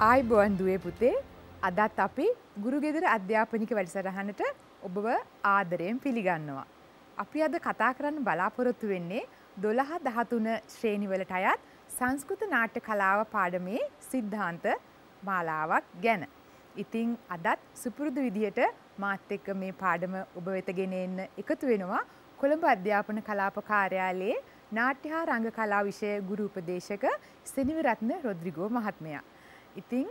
ආයිබෝන් දුවේ පුතේ අදත් අපි ගුරුගෙදර අධ්‍යාපනික වැඩසටහනට ඔබව ආදරයෙන් පිළිගන්නවා. අපි අද කතා කරන්න බලාපොරොත්තු වෙන්නේ 12 13 ශ්‍රේණිවලට අයත් සංස්කෘත නාට්‍ය කලාව පාඩමේ සිද්ධාන්ත මාලාවක් ගැන. ඉතින් අදත් සුපුරුදු විදිහට මාත් එක්ක මේ පාඩම ඔබ වෙත ගෙන එන්න එකතු වෙනවා කොළඹ අධ්‍යාපන කලාප කාර්යාලයේ නාට්‍ය හා රංග කලා විෂය ගුරු උපදේශක සෙනවිරත්න රොඩ්රිගෝ මහත්මයා. ඉතින්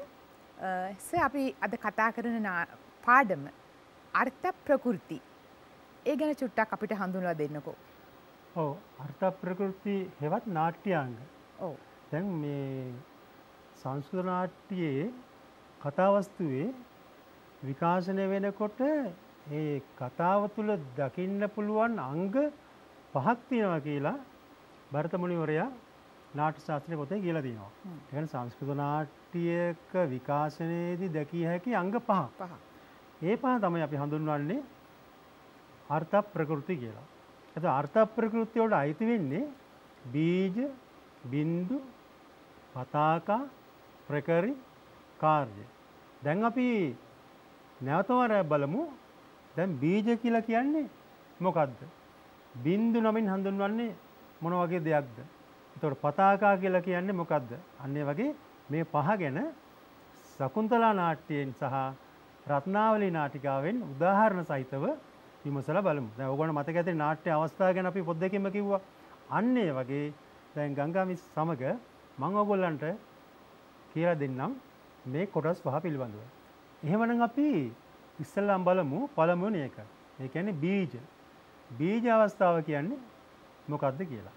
අපි අද කතා කරන පාඩම අර්ථ ප්‍රකෘති. ඒ ගැන චුට්ටක් අපිට හඳුන්වලා දෙන්නකෝ. ඔව් අර්ථ ප්‍රකෘති හෙවත් නාට්‍යාංග. ඔව්. දැන් මේ සංස්කෘත නාට්‍යයේ කතාවස්තුවේ විකාශනය වෙනකොට ඒ කතාව තුළ දකින්න පුළුවන් අංග 5ක් තියෙනවා කියලා භරත මුනිවරයා නාට්‍ය ශාස්ත්‍රයේ පොතේ කියලා තියෙනවා. ඒ කියන්නේ සංස්කෘත නාට්‍යයක විකාශනයේදී දැකිය හැකි අංග 5ක්. ඒ 5 තමයි අපි හඳුන්වන්නේ අර්ථ ප්‍රකෘති කියලා. එතකොට අර්ථ ප්‍රකෘතිය වලට අයිති වෙන්නේ බීජ, බින්දු, පතාකා, ප්‍රකරි, කාර්ය. දැන් අපි නැවතවර බලමු. දැන් බීජ කියලා කියන්නේ මොකද්ද? බින්දු නමින් හඳුන්වන්නේ මොන වගේ දෙයක්ද? එතකොට පතාකා කියලා කියන්නේ මොකද්ද? අන්න ඒ වගේ මේ පහ ගැන ශකුන්තලා නාට්‍යයෙන් සහ රත්නාවලී නාටිකාවෙන් උදාහරණ සහිතව විමසලා බලමු. දැන් ඕගොල්ලෝ මතක ඇති නාට්‍ය අවස්ථාව ගැන අපි පොත් දෙකෙන්ම කිව්වා. අන්න ඒ වගේ දැන් ගංගා මිස් සමග මම ඕගොල්ලන්ට කියලා දෙන්නම් මේ කොටස් පහ පිළිබඳව. එහෙමනම් අපි ඉස්සෙල්ලාම බලමු පළමුවෙනි එක. ඒ කියන්නේ බීජ. බීජ අවස්ථාව කියන්නේ මොකක්ද කියලා.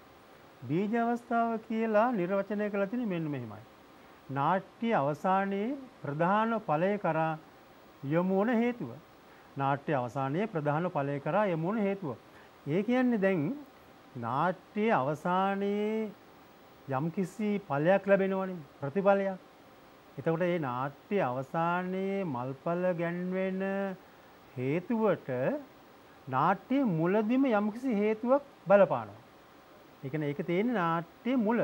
බීජ අවස්ථාව කියලා නිර්වචනය කරලා තියෙන්නේ මෙන්න මෙහිමයි. නාට්‍ය අවසානයේ ප්‍රධාන ඵලය කරා යොමු වන හේතුව. නාට්‍ය අවසානයේ ප්‍රධාන ඵලය කරා යොමු වන හේතුව. ඒ කියන්නේ දැන් නාට්‍ය අවසානයේ යම්කිසි ඵලයක් ලැබෙනවනේ ප්‍රතිඵලයක්. එතකොට මේ නාට්‍ය අවසානයේ මල්පල ගැන්වෙන හේතුවට නාට්‍ය මුලදිම යම්කිසි හේතුවක් බලපානවා. ඒ කියන්නේ ඒක තියෙන්නේ නාට්‍ය මුල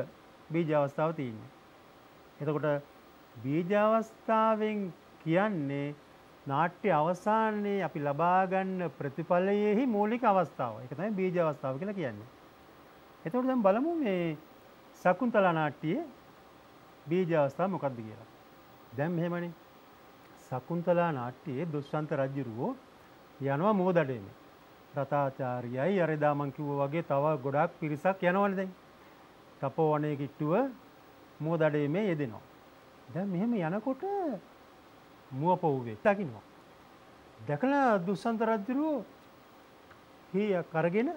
බීජ අවස්ථාව තියෙන්නේ. එතකොට බීජ අවස්ථාවෙන් කියන්නේ නාට්‍ය අවසානයේ අපි ලබා ගන්න ප්‍රතිඵලයේහි මූලික අවස්ථාව. ඒක තමයි බීජ අවස්ථාව කියලා කියන්නේ. එතකොට දැන් බලමු මේ ශකුන්තලා නාට්‍යයේ බීජ අවස්ථාව මොකක්ද කියලා. දැන් මෙහෙමනේ. ශකුන්තලා නාට්‍යයේ දුෂ්යන්ත රජුරෝ යනවා මෝදඩේමේ. රතාචාර්යයි අර එදා මං කිව්වා වගේ තව ගොඩාක් පිරිසක් යනවනේ දැන්. තපෝවනයේ කිට්ටුව මෝදඩේමේ යෙදෙනවා. දැන් මෙහෙම යනකොට මුවපොව්වේ දකින්නවා. දැකලා දුෂ්යන්ත රජුරෝ හීයක් අරගෙන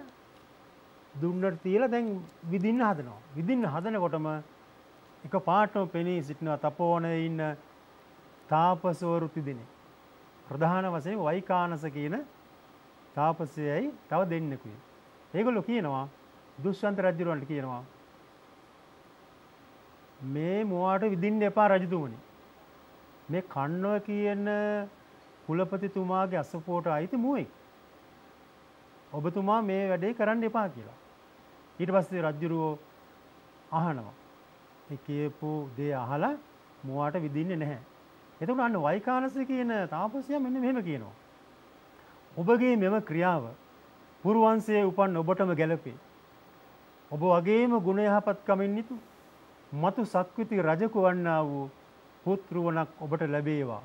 දුන්නට තියලා දැන් විදින්න හදනවා. විදින්න හදනකොටම එක පාටම පෙනී සිටිනවා තපෝවනයේ ඉන්න තාපසවරු තිදෙනෙක්. ප්‍රධාන වශයෙන් වෛකානස කියන තාපසයයි තව දෙන්නෙකුයි. ඒගොල්ලෝ කියනවා දුෂ්යන්ත රජුරවන්ට කියනවා මේ මුවාට විදින්න එපා රජතුමනි. මේ කන්නව කියන කුලපතිතුමාගේ අසපුවට අයිති මුවෙක්. ඔබතුමා මේ වැඩේ කරන්න එපා කියලා. ඊට පස්සේ රජුරෝ අහනවා. ඒ කියපු දේ අහලා මුවාට විදින්නේ නැහැ. එතකොට අන්න වෛකානස කියන තාපසයා මෙන්න මෙහෙම කියනවා. ඔබගේ මෙම ක්‍රියාව පුරවංශයේ උපන් ඔබටම ගැලපේ. ඔබ වගේම ගුණ යහපත්කමින් යුතු මතු සක්විති රජකු වන්නා වූ පුත්‍රවණක් ඔබට ලැබේවා.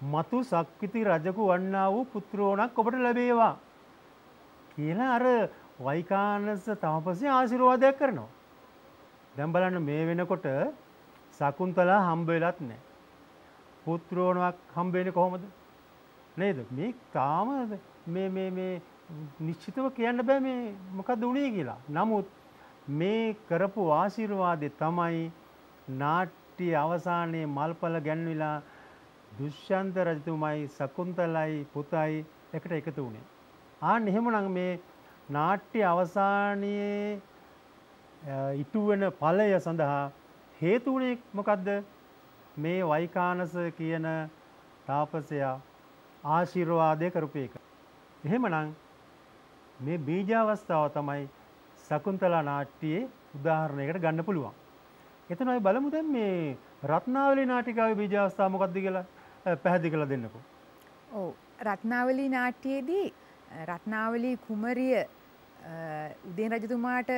මතු සක්විති රජකු වන්නා වූ පුත්‍රවණක් ඔබට ලැබේවා කියලා අර වෛකානස තාපසයා ආශිර්වාදයක් කරනවා. දැන් බලන්න මේ වෙනකොට ශකුන්තලා හම්බ වෙලත් නැහැ. පුත්‍රවණක් හම්බ වෙන්නේ කොහොමද? නේද? මේ තාම මේ නිශ්චිතව කියන්න බෑ මේ මොකද්ද උනේ කියලා. නමුත් මේ කරපු ආශිර්වාදේ තමයි නාට්‍ය අවසානයේ මල්පල ගැන්විලා දුෂ්යන්ත රජතුමයි ශකුන්තලයි පුතයි එකට එකතු වුණේ. ආන්න එහෙමනම් මේ නාට්‍ය අවසානයේ ඉටු වෙන ඵලය සඳහා හේතු වුණේ මොකද්ද? මේ වෛකානස කියන තාපසයා ආශිර්වාදය කරපු එක. එහෙමනම් මේ බීජ අවස්ථාව තමයි ශකුන්තලා නාට්‍යයේ උදාහරණයකට ගන්න පුළුවන්. එතන අපි බලමු දැන් මේ රත්නාවලී නාටිකාවේ බීජ අවස්ථාව මොකක්ද කියලා පැහැදිලි කරලා දෙන්නකෝ. ඔව් රත්නාවලී නාට්‍යයේදී රත්නාවලී කුමරිය උදේන් රජතුමාට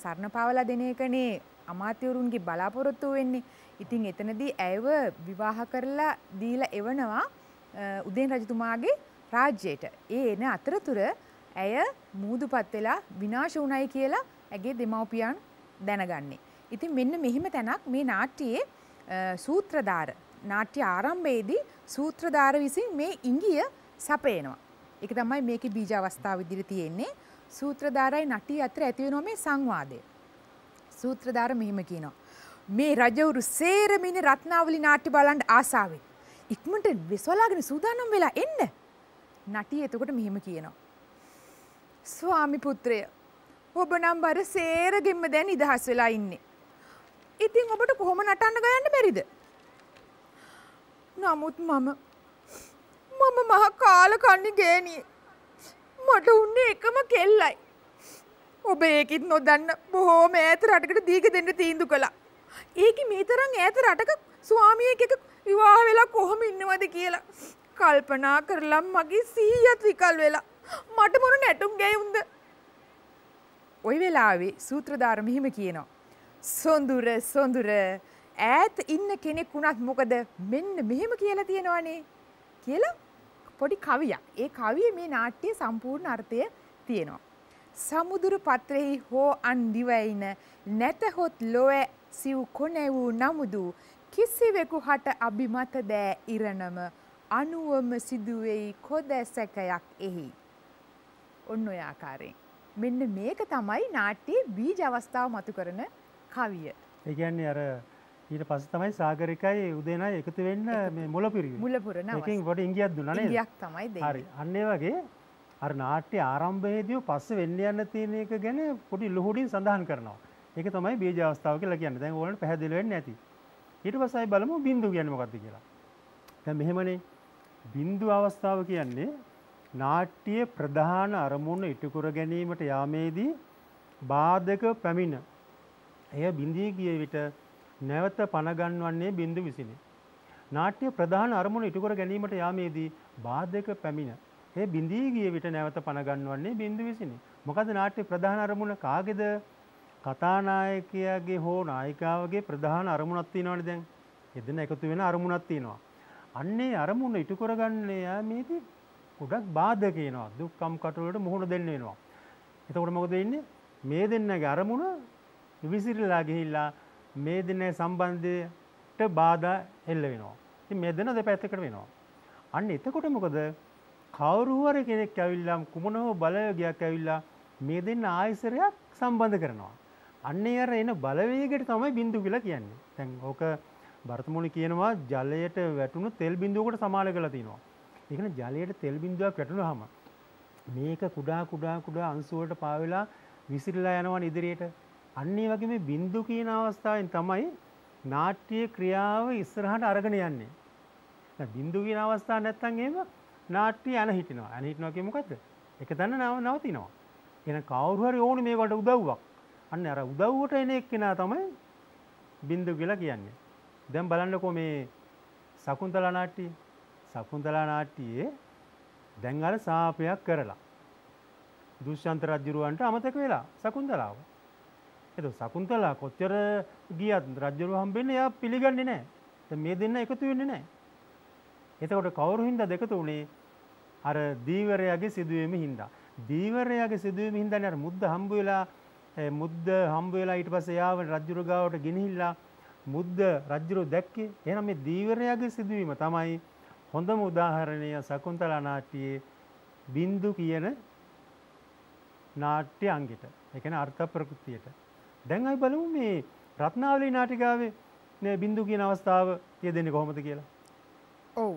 සරණ පාවලා දෙන එකනේ අමාත්‍යවරුන්ගේ බලාපොරොත්තු වෙන්නේ. ඉතින් එතනදී ඇයව විවාහ කරලා දීලා එවනවා උදේන් රජතුමාගේ රාජ්‍යයට. ඒ එන අතරතුර ඇය මූදුපත් වෙලා විනාශ වුණයි කියලා ඇගේ දෙමව්පියන් දැනගන්නේ. ඉතින් මෙන්න මෙහිම තැනක් මේ නාට්‍යයේ සූත්‍රධාර නාට්‍ය ආරම්භයේදී සූත්‍රධාර විසින් මේ ඉංගිය සපයනවා. ඒක තමයි මේකේ බීජ අවස්ථාව විදිහට තියෙන්නේ. සූත්‍රධාරයි නටිය අතර ඇති වෙනවා මේ සංවාදය. සූත්‍රධාර මෙහිම කියනවා. මේ රජවරු සේරමින රත්නාවලි නාට්‍ය බලන්න ආසාවෙන් ඉක්මනට වෙසවලාගෙන සූදානම් වෙලා එන්න. නටිය එතකොට මෙහිම කියනවා. ස්වාමි පුත්‍රය ඔබ නම් බර සේරගෙම්ම දැන් නිදහස් වෙලා ඉන්නේ. ඉතින් ඔබට කොහොම නටන්න ගයන්න බැරිද? නමුත් මම මහ කාල කන්නේ ගෑණියෙක්. මට උන්නේ එකම කෙල්ලයි. ඔබ ඒකිට නොදන්න බොහෝම ඈත රටකට දීග දෙන්න තීන්දුව කළා. ඒකි මේ තරම් ඈත රටක ස්වාමියෙක් එක්ක විවාහ වෙලා කොහොම ඉන්නවද කියලා කල්පනා කරලා මගේ සීයත් විකල් වෙලා මට මොන නැටුම් ගැයුම්ද? ওই වෙලාවේ සූත්‍රධාර මෙහිම කියනවා. සොඳුර ඈත ඉන්න කෙනෙක් වුණත් මොකද මෙන්න මෙහෙම කියලා තියෙනවනේ කියලා පොඩි කවියක්. ඒ කවියේ මේ නාට්‍යයේ සම්පූර්ණ අර්ථය තියෙනවා. සමුදුරු පත්‍රෙහි හෝ අන් දිවයින නැතහොත් ලොව සිව් කොනැවූ නමුදු කිසිවෙකු හට අභිමත දෑ ඉරණම අනුවම සිදුවෙයි කොද සැකයක් එහි. ඔන්න ඔය ආකාරයෙන්. මෙන්න මේක තමයි නාට්‍යයේ බීජ අවස්ථාව මතු කරන කවිය. ඒ කියන්නේ අර ඊට පස්සේ තමයි සාගරිකයි උදේනයි එකතු වෙන්න මේ මුල පිරිවෙන්නේ. මුල පුරන අවස්ථාව. ඒකෙන් පොඩි ඉංගියක් දුන්නා නේද? ඉංගියක් තමයි දෙන්නේ. හරි. අන්න ඒ වගේ අර නාට්‍ය ආරම්භයේදී පස්සේ වෙන්න යන තියෙන එක ගැන පොඩි ලුහුඩින් සඳහන් කරනවා. ඒක තමයි බීජ අවස්ථාව කියලා කියන්නේ. දැන් ඕගොල්ලන්ට පැහැදිලි වෙන්නේ නැති. ඊට පස්සේ අපි බලමු බින්දු කියන්නේ මොකක්ද කියලා. දැන් මෙහෙමනේ බින්දු අවස්ථාව කියන්නේ නාට්‍යයේ ප්‍රධාන අරමුණ ඉටු කර ගැනීමට යාමේදී බාධක පැමිණ එය බිඳී ගිය විට නැවත පණ ගන්වන්නේ බින්දු විසිනි. නාට්‍ය ප්‍රධාන අරමුණ ඉටු කර ගැනීමට යාමේදී බාධක පැමිණ ඒ බිඳී ගිය විට නැවත පණ ගන්වන්නේ බින්දු විසිනි. මොකද නාට්‍ය ප්‍රධාන අරමුණ කාගේද? කතානායකයාගේ හෝ නායිකාවගේ ප්‍රධාන අරමුණක් තියෙනවනේ දැන්. එදෙන එකතු වෙන අරමුණක් තියෙනවා. අන්නේ අරමුණ ඉටු කරගන්න යාමේදී ගොඩක් බාධක එනවා. දුක්ඛම් කටවලට මුහුණ දෙන්න වෙනවා. එතකොට මොකද වෙන්නේ? මේ දෙන්නගේ අරමුණ විසිරලා ගිහිල්ලා මේ දෙන්නේ සම්බන්ධයට බාධා එල්ල වෙනවා. ඉතින් මේ දෙන්න දෙපැත්තකට වෙනවා. අන්න එතකොට මොකද? කවුරු හරි කෙනෙක් ඇවිල්ලා කුමන හෝ බලවේගයක් ඇවිල්ලා මේ දෙන්න ආයසරයක් සම්බන්ධ කරනවා. අන්නේ අර එන බලවේගයට තමයි බින්දු කියලා කියන්නේ. දැන් ඕක භරතමුනි කියනවා ජලයට වැටුණු තෙල් බින්දුවකට සමාන කරලා තිනවා. ඒ කියන්නේ ජලයට තෙල් බින්දුවක් වැටුනහම මේක කුඩා අංශු වලට පාවෙලා විසිරලා යනවා ඉදිරියට. අන්න ඒ වගේ මේ බින්දු කියන අවස්ථාවෙන් තමයි නාට්‍ය ක්‍රියාව ඉස්සරහට අරගෙන යන්නේ. දැන් බින්දු කියන අවස්ථාව නැත්තම් එහෙම නාට්‍ය යන හිටිනවා. යන හිටිනවා කියන්නේ මොකද්ද? එක තැන නවතිනවා. එහෙනම් කවුරු හරි ඕනේ මේකට උදව්වක්. අන්න අර උදව්වට එන එක්කෙනා තමයි බින්දු කියලා කියන්නේ. දැන් බලන්නකෝ මේ සකුන්තලා නාට්‍යය. සකුන්තලා නාට්‍යයේ දැන් අර සාපයක් කරලා දුෂ්යන්ත රජුරවන්ට අමතක වෙලා සකුන්තලාව. එතකොට සකුන්තලා කොච්චර ගියත් රජුරව හම්බෙන්නේ එයා පිළිගන්නේ නැහැ. දැන් මේ දෙන්න එකතු වෙන්නේ නැහැ. එතකොට කවුරු හින්දාද එකතු වුනේ? අර දීවරයාගේ සිදුවීම හින්දා. දීවරයාගේ සිදුවීම හින්දානේ අර මුද්ද හම්බ වෙලා ඊට පස්සේ යාව රජුර ගාවට ගෙනහිල්ලා මුද්ද රජුර දැක්කේ. එහෙනම් මේ දීවරයාගේ සිදුවීම තමයි හොඳම උදාහරණය සකුන්තලා නාට්‍යයේ බින්දු කියන නාට්‍ය අංගෙට. ඒ කියන්නේ අර්ථ ප්‍රකෘතියට. දැන් අපි බලමු මේ රත්නාවලී නාටිකාවේ මේ බින්දු කියන අවස්ථාව යෙදෙන්නේ කොහොමද කියලා. ඔව්.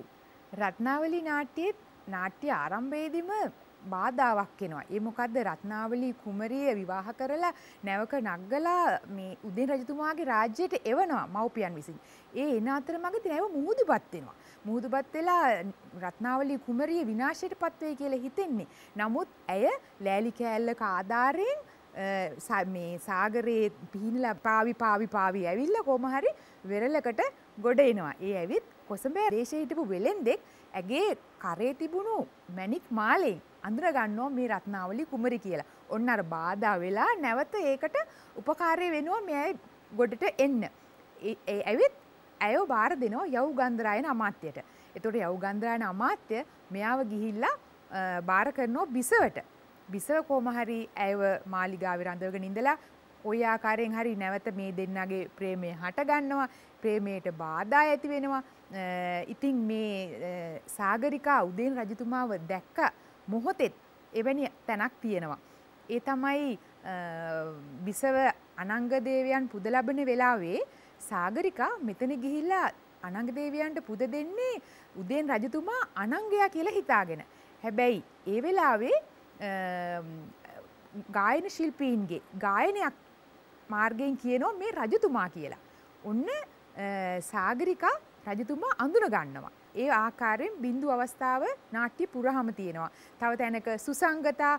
රත්නාවලී නාට්‍යයේ නාට්‍ය ආරම්භයේදීම බාධාවක් එනවා. ඒ මොකද්ද? රත්නාවලී කුමරිය විවාහ කරලා නැවක නග්ගලා මේ උදේන් රජතුමාගේ රාජ්‍යයට එවනවා මව්පියන් විසින්. ඒ එන අතරමඟදී නැව මුහුදුපත් වෙනවා. මුහුදුපත් වෙලා රත්නාවලී කුමරිය විනාශයට පත් වෙයි කියලා හිතෙන්නේ. නමුත් ඇය ලෑලි කෑල්ලක ආධාරයෙන් මේ සාගරයේ පිහිනලා පාවි ඇවිල්ලා කොහොම හරි වෙරළකට ගොඩ එනවා. ඒ ඇවිත් කොසඹෑ දේශයේ හිටපු වෙලෙන්දෙක් ඇගේ කරේ තිබුණු මැණික් මාලෙන් අඳුර ගන්නවා මේ රත්නාවලි කුමරි කියලා. ඔන්න අර බාධා වෙලා නැවත ඒකට උපකාරය වෙනවා මේ ගොඩට එන්න. ඒ ඇවිත් ඇයව බාර දෙනවා යව්ගන්ධරායන අමාත්‍යයට. එතකොට යව්ගන්ධරායන අමාත්‍ය මෙයාව ගිහිල්ලා බාර කරනවා බිසවට. බිසව කොහොම හරි ඇයව මාලිගාවේ රඳවගෙන ඉඳලා ওই ආකාරයෙන් හරි නැවත මේ දෙන්නගේ ප්‍රේමය හට ගන්නවා. ප්‍රේමයට බාධා ඇති වෙනවා. ඉතින් මේ සාගරිකා උදේන් රජතුමාව දැක්ක මොහොතෙත් එවැනි තැනක් තියෙනවා. ඒ තමයි බිසව අනංග දේවයන් පුද ලබන වෙලාවේ සාගරිකා මෙතන ගිහිල්ලා අනංග දේවයන්ට පුද දෙන්නේ උදේන් රජතුමා අනංගයා කියලා හිතාගෙන. හැබැයි ඒ වෙලාවේ ගායන ශිල්පීන්ගේ ගායනයක් මාර්ගයෙන් කියනවා මේ රජතුමා කියලා. ඔන්න සාගරිකා රජතුමා අඳුන ගන්නවා. ඒ ආකාරයෙන් බිඳු අවස්ථාව නාට්‍ය පුරාම තියෙනවා. තව තැනක සුසංගතා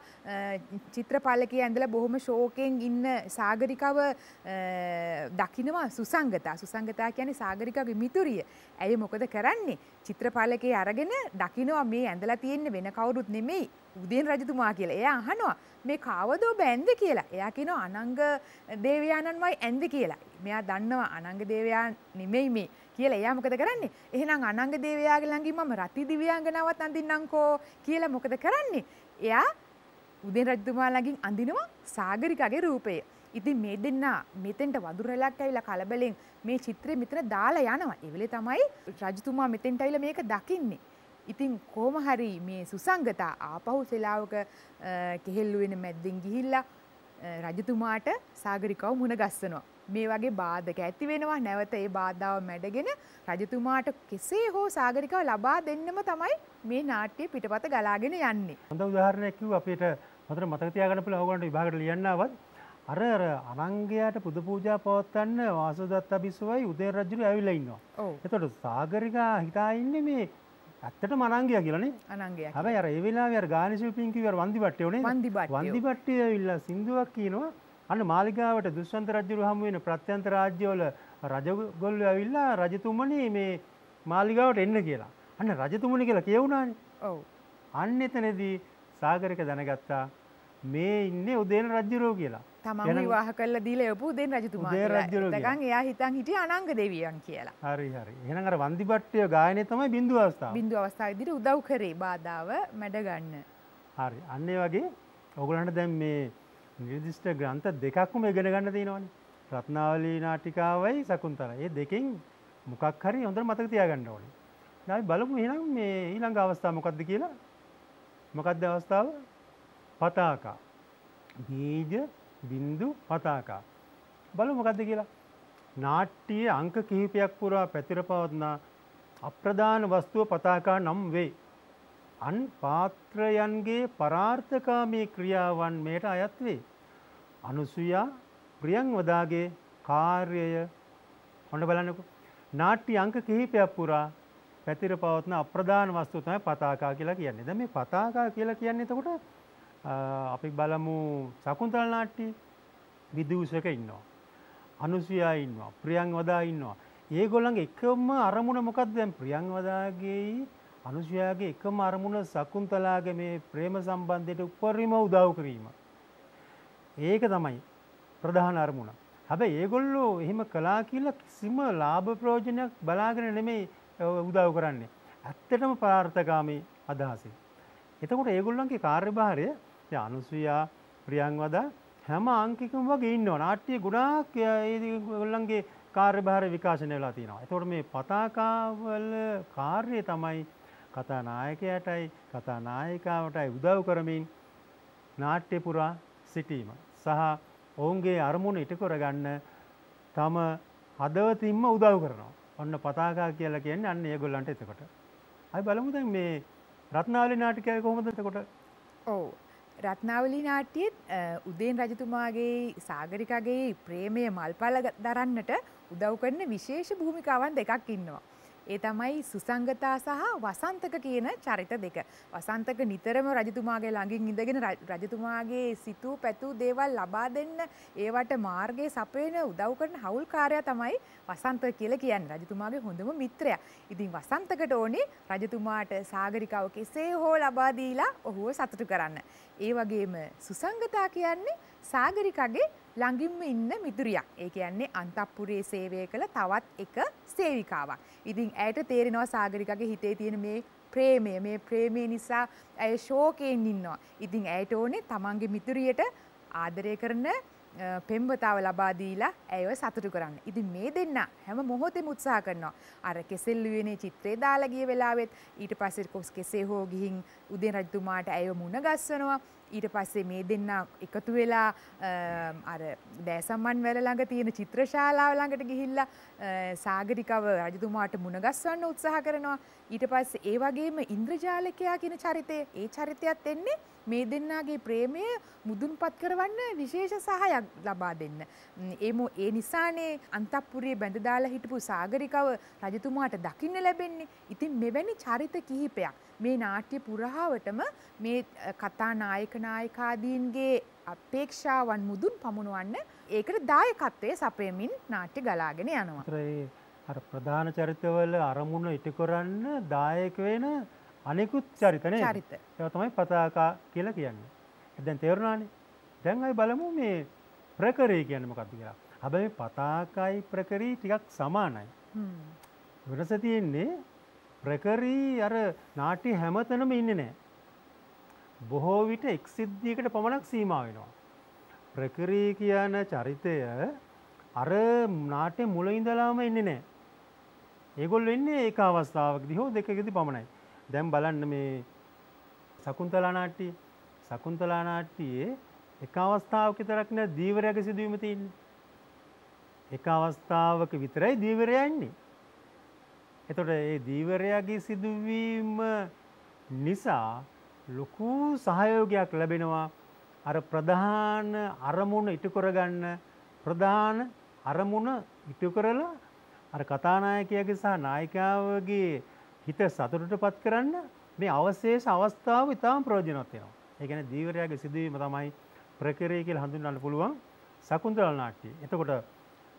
චිත්‍රපලකයේ ඇඳලා බොහොම ශෝකයෙන් ඉන්න සාගරිකව දකින්නවා සුසංගතා. සුසංගතා කියන්නේ සාගරිකාගේ මිතුරිය. ඇය මොකද කරන්නේ? චිත්‍රපලකයේ අරගෙන දකින්නවා මේ ඇඳලා තියෙන්නේ වෙන කවුරුත් නෙමෙයි උදේන් රජතුමා කියලා. එයා අහනවා මේ කාවද ඔබ ඇන්ද කියලා. එයා කියනවා අනංග දේවයානන්මයි ඇන්ද කියලා. මෙයා දන්නවා අනංග දේවයා නෙමෙයි මේ කියලා. එයා මොකද කරන්නේ? එහෙනම් අනංග දේවයාගේ ළඟින් මම රති දිව්‍යාංගනාවත් අඳින්නම්කෝ කියලා මොකද කරන්නේ? එයා උදේන් රජතුමා ළඟින් අඳිනවා සාගරිකාගේ රූපය. ඉතින් මේ දෙන්නා මෙතෙන්ට වදුරලක් ඇවිල්ලා කලබලෙන් මේ චිත්‍රය මෙතන දාලා යනවා. ඒ වෙලේ තමයි රජතුමා මෙතෙන්ට ඇවිල්ලා මේක දකින්නේ. ඉතින් කොහොම හරි මේ සුසංගතා ආපහු සෙලාවක කෙහෙල්ලු වෙන මැද්දෙන් ගිහිල්ලා රජතුමාට සාගරිකාව මුණ ගස්සනවා. මේ වගේ බාධක ඇති වෙනවා. නැවත ඒ බාධාව මැඩගෙන රජතුමාට කෙසේ හෝ සාගරිකාව ලබා දෙන්නම තමයි මේ නාට්‍ය පිටපත ගලාගෙන යන්නේ. හොඳ උදාහරණයක් කිව්වා අපිට හොඳට මතක තියාගන්න පුළුවන් ඕගොල්ලන්ට විභාගයට ලියන්නවත් අර අනංගයාට පුද පූජා පවත්වන්න වාසුදත්ත බිසවයි උදේ රජුරි ඇවිල්ලා ඉන්නවා. ඔව්. එතකොට සාගරිකා හිතා ඉන්නේ මේ ඇත්තටම අනංගයා කියලානේ. අනංගයා. හැබැයි අර ඒ වෙලාවේ අර ගාන ශිල්පීන් කිව්ව වන්දිබට්ටියෝ නේ. වන්දිබට්ටිය ඇවිල්ලා සින්දුවක් කියනවා. අන්න මාලිගාවට දුෂ්වන්ත රජුරු හමු වෙන ප්‍රත්‍යන්ත රාජ්‍යවල රජගොල්ලෝ ඇවිල්ලා රජතුමනි මේ මාලිගාවට එන්න කියලා. අන්න රජතුමනි කියලා කියවුණානේ. ඔව්. අන්න එතනදී සාගරික දැනගත්තා මේ ඉන්නේ උදේන රජුරෝ කියලා. තමන් විවාහ කරලා දීලා යපු උදේන රජතුමා කියලා. එතකන් එයා හිතන් හිටියේ අනංග දෙවියන් කියලා. හරි හරි. එහෙනම් අර වන්දිබට්ටිය ගායනේ තමයි බිඳු අවස්ථාව. බිඳු අවස්ථාව විදිහට උදව් කරේ බාධාව මැඩ ගන්න. හරි. අන්න ඒ වගේ ඔයගොල්ලන්ට දැන් මේ නිර්දිෂ්ට ග්‍රන්ථ දෙකක්ම ඉගෙන ගන්න තියෙනවානේ. රත්නාවලී නාටිකාවයි සකුන්තලයි. මේ දෙකෙන් මොකක් හරි හොඳට මතක තියාගන්න ඕනේ. දැන් අපි බලමු එහෙනම් මේ ඊළඟ අවස්ථාව මොකක්ද කියලා. මොකක්ද අවස්ථාව? පතාකා. බීජ බින්දු පතාකා. බලමු මොකක්ද කියලා. නාට්‍යයේ අංක කිහිපයක් පුරා පැතිර පවත්නා අප්‍රධාන වස්තුව පතාකා නම් වේ. අන් පාත්‍රයන්ගේ පරාර්ථකාමී ක්‍රියාවන් මෙයට අයත් වේ. අනුසුයා ප්‍රියංවදාගේ කාර්යය ඔන්න බලන්නකෝ. නාට්‍ය අංක කිහිපයක් පුරා පැතිර පවත්න අප්‍රධාන වස්තුව තමයි පතාකා කියලා කියන්නේ. දැන් මේ පතාකා කියලා කියන්නේ එතකොට අපි බලමු සකුන්තල නාට්‍ය විදූෂක ඉන්නවා. අනුසුයා ඉන්නවා. ප්‍රියංවදා ඉන්නවා. ඒගොල්ලන්ගේ එකම අරමුණ මොකක්ද? දැන් ප්‍රියංවදාගේ අනුසුයාගේ එකම අරමුණ සකුන්තලාගේ මේ ප්‍රේම සම්බන්ධයට උපරිම උදව් කිරීම. ඒක තමයි ප්‍රධාන අරමුණ. හැබැයි ඒගොල්ලෝ එහෙම කළා කියලා කිසිම ලාභ ප්‍රයෝජනයක් බලාගෙන නෙමෙයි උදව් කරන්නේ. ඇත්තටම ප්‍රාර්ථකාමී අදහසින්. එතකොට ඒගොල්ලන්ගේ කාර්යභාරය අනුසුයා ප්‍රියංවදා හැම අංකිකම වගේ ඉන්නවා. නාට්‍ය ගොඩාක් ඒගොල්ලන්ගේ කාර්යභාරය විකාශනය වෙලා තියෙනවා. එතකොට මේ පතාකාවල කාර්යය තමයි කතා නායකයාටයි කතා නායිකාවටයි උදව් කරමින් නාට්‍ය පුරා සිටීම සහ ඔවුන්ගේ අරමුණ ඉටු කරගන්න තම හදවතින්ම උදව් කරනවා. ඔන්න පතාකා කියලා කියන්නේ අන්න ඒගොල්ලන්ට එතකොට. අපි බලමු දැන් මේ රත්නාවලී නාටිකය කොහොමද එතකොට? ඔව්. රත්නාවලී නාට්‍යයේත් උදේන් රජතුමාගේ සාගරිකාගේ ප්‍රේමය මල්පල දරන්නට උදව් කරන විශේෂ භූමිකාවන් දෙකක් ඉන්නවා. ඒ තමයි සුසංගතා සහ වසන්තක කියන චරිත දෙක. වසන්තක නිතරම රජතුමාගේ ළඟින් ඉඳගෙන රජතුමාගේ සිතූ පැතූ දේවල් ලබා දෙන්න ඒවට මාර්ගයේ සපයන උදව් කරන හවුල්කාරයා තමයි වසන්තක කියලා කියන්නේ. රජතුමාගේ හොඳම මිත්‍රයා. ඉතින් වසන්තකට ඕනේ රජතුමාට සාගරිකාව කෙසේ හෝ ලබා දීලා ඔහුව සතුටු කරන්න. ඒ වගේම සුසංගතා කියන්නේ සාගරිකාගේ ළඟින්ම ඉන්න මිතුරියක්. ඒ කියන්නේ අන්තපුරයේ සේවය කළ තවත් එක සේවිකාවක්. ඉතින් ඇයට තේරෙනවා සාගරිකාගේ හිතේ තියෙන මේ ප්‍රේමය නිසා ඇය ශෝකයෙන් ඉන්නවා. ඉතින් ඇයට ඕනේ තමන්ගේ මිතුරියට ආදරය කරන පෙම්වතාව ලබා දීලා ඇයව සතුටු කරන්න. ඉතින් මේ දෙන්න හැම මොහොතෙම උත්සාහ කරනවා. අර කෙසෙල් උයනේ චිත්‍රය දාලා ගිය වෙලාවෙත් ඊට පස්සේ කෙසේ හෝ ගිහින් උදේන රජතුමාට ඇයව මුණ ගස්සනවා. ඊට පස්සේ මේ දෙන්න එකතු වෙලා අර දෑසම්මන් වැල ළඟ තියෙන චිත්‍රශාලාව ළඟට ගිහිල්ලා සාගරිකව රජතුමාට මුණ ගස්වන්න උත්සාහ කරනවා. ඊට පස්සේ ඒ වගේම ඉන්ද්‍රජාලකයා කියන චරිතය, ඒ චරිතයත් එන්නේ මේ දෙන්නාගේ ප්‍රේමය මුදුන්පත් කරවන්න විශේෂ සහායක් ලබා දෙන්න. ඒ නිසානේ අන්තපුරයේ බැඳ දාලා හිටපු සාගරිකව රජතුමාට දකින්න ලැබෙන්නේ. ඉතින් මෙවැනි චරිත කිහිපයක් මේ නාට්‍ය පුරාවටම මේ කතා නායක නායිකාදීන්ගේ අපේක්ෂාවන් මුදුන් පමුණවන්න ඒකට දායකත්වයේ සපයමින් නාට්‍ය ගලාගෙන යනවා. අර ප්‍රධාන චරිතවල අරමුණ ඉටු කරන්න දායක වෙන අනෙකුත් චරිත නේද? චරිත. ඒවා තමයි පතාකා කියලා කියන්නේ. දැන් තේරුණානේ. දැන් අපි බලමු මේ ප්‍රකරී කියන්නේ මොකක්ද කියලා. හැබැයි පතාකයි ප්‍රකරී ටිකක් සමානයි. වෙනස තියෙන්නේ ප්‍රකරී අර නාට්‍ය හැමතැනම ඉන්නේ නැහැ. බොහෝ විට එක් සිද්ධියකට පමණක් සීමා වෙනවා. ප්‍රකරී කියන චරිතය අර නාට්‍ය මුල ඉඳලාම ඉන්නේ නැහැ. ඒගොල්ලෝ ඉන්නේ ඒක අවස්ථාවකදී හෝ දෙකකදී පමණයි. දැන් බලන්න මේ සකුන්තලා නාට්‍යය. සකුන්තලා නාට්‍යයේ එක අවස්ථාවක විතරක් නෑ දීවරයාගේ සිදුවීම තියෙන්නේ. එක අවස්ථාවක විතරයි දීවරයා ඉන්නේ. එතකොට මේ දීවරයාගේ සිදුවීම නිසා ලොකු සහයෝගයක් ලැබෙනවා අර ප්‍රධාන අරමුණ ඉටු කරගන්න. ප්‍රධාන අරමුණ ඉටු කරලා අර කතානායකයාගේ සහ නායිකාවගේ හිත සතුටටපත් කරන්න මේ අවශේෂ අවස්ථාව ඉතාම ප්‍රයෝජනවත් වෙනවා. ඒ කියන්නේ දීවරයාගේ සිදුවීම තමයි ප්‍රකරී කියලා හඳුන්වන්න පුළුවන් සකුන්තලා නාට්‍යය. එතකොට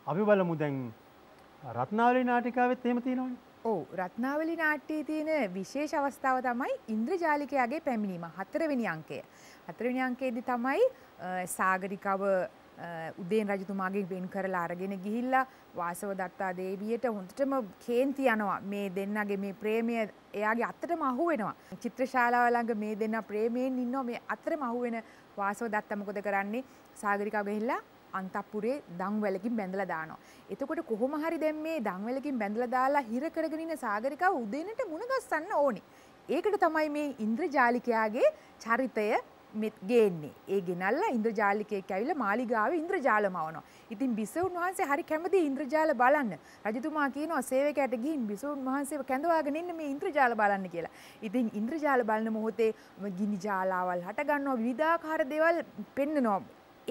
අපි බලමු දැන් රත්නාවලී නාටිකාවෙත් එහෙම තියෙනවනේ. ඔව් රත්නාවලී නාට්‍යයේ තියෙන විශේෂ අවස්ථාව තමයි ඉන්ද්‍රජාලිකයාගේ පැමිණීම. 4 වෙනි අංකය. 4 වෙනි අංකයේදී තමයි සාගරිකව උදේන් රජතුමාගෙන් වෙන් කරලා අරගෙන ගිහිල්ලා වාසවදත්තා දේවියට හොඳටම කේන්ති යනවා. මේ දෙන්නගේ මේ ප්‍රේමය එයාගේ අතටම අහු වෙනවා. චිත්‍රශාලාව ළඟ මේ දෙන්න ප්‍රේමයෙන් ඉන්නවා. මේ අතරම අහු වෙන වාසවදත්තා මොකද කරන්නේ? සාගරිකාව ගිහිල්ලා අන්තපුරේ දන්වැලකින් බැඳලා දානවා. එතකොට කොහොම හරි දැන් මේ දන්වැලකින් බැඳලා දාලා හිර කරගෙන ඉන්න සාගරිකාව උදේනට මුණ ගස්සන්න ඕනේ. ඒකට තමයි මේ ඉන්ද්‍රජාලිකයාගේ චරිතය ගේන්නේ. ඒ ගෙනල්ලා ඉන්ද්‍රජාලිකයෙක් ඇවිල්ලා මාලිගාවේ ඉන්ද්‍රජාල මවනවා. ඉතින් බිසවුන් වහන්සේ හරි කැමති ඉන්ද්‍රජාල බලන්න. රජතුමා කියනවා සේවකයාට ගිහින් බිසවුන් වහන්සේව කැඳවාගෙන ඉන්න මේ ඉන්ද්‍රජාල බලන්න කියලා. ඉතින් ඉන්ද්‍රජාල බලන මොහොතේ ගිනි ජාලාවල් හට ගන්නවා, විවිධාකාර දේවල් පෙන්නනවා.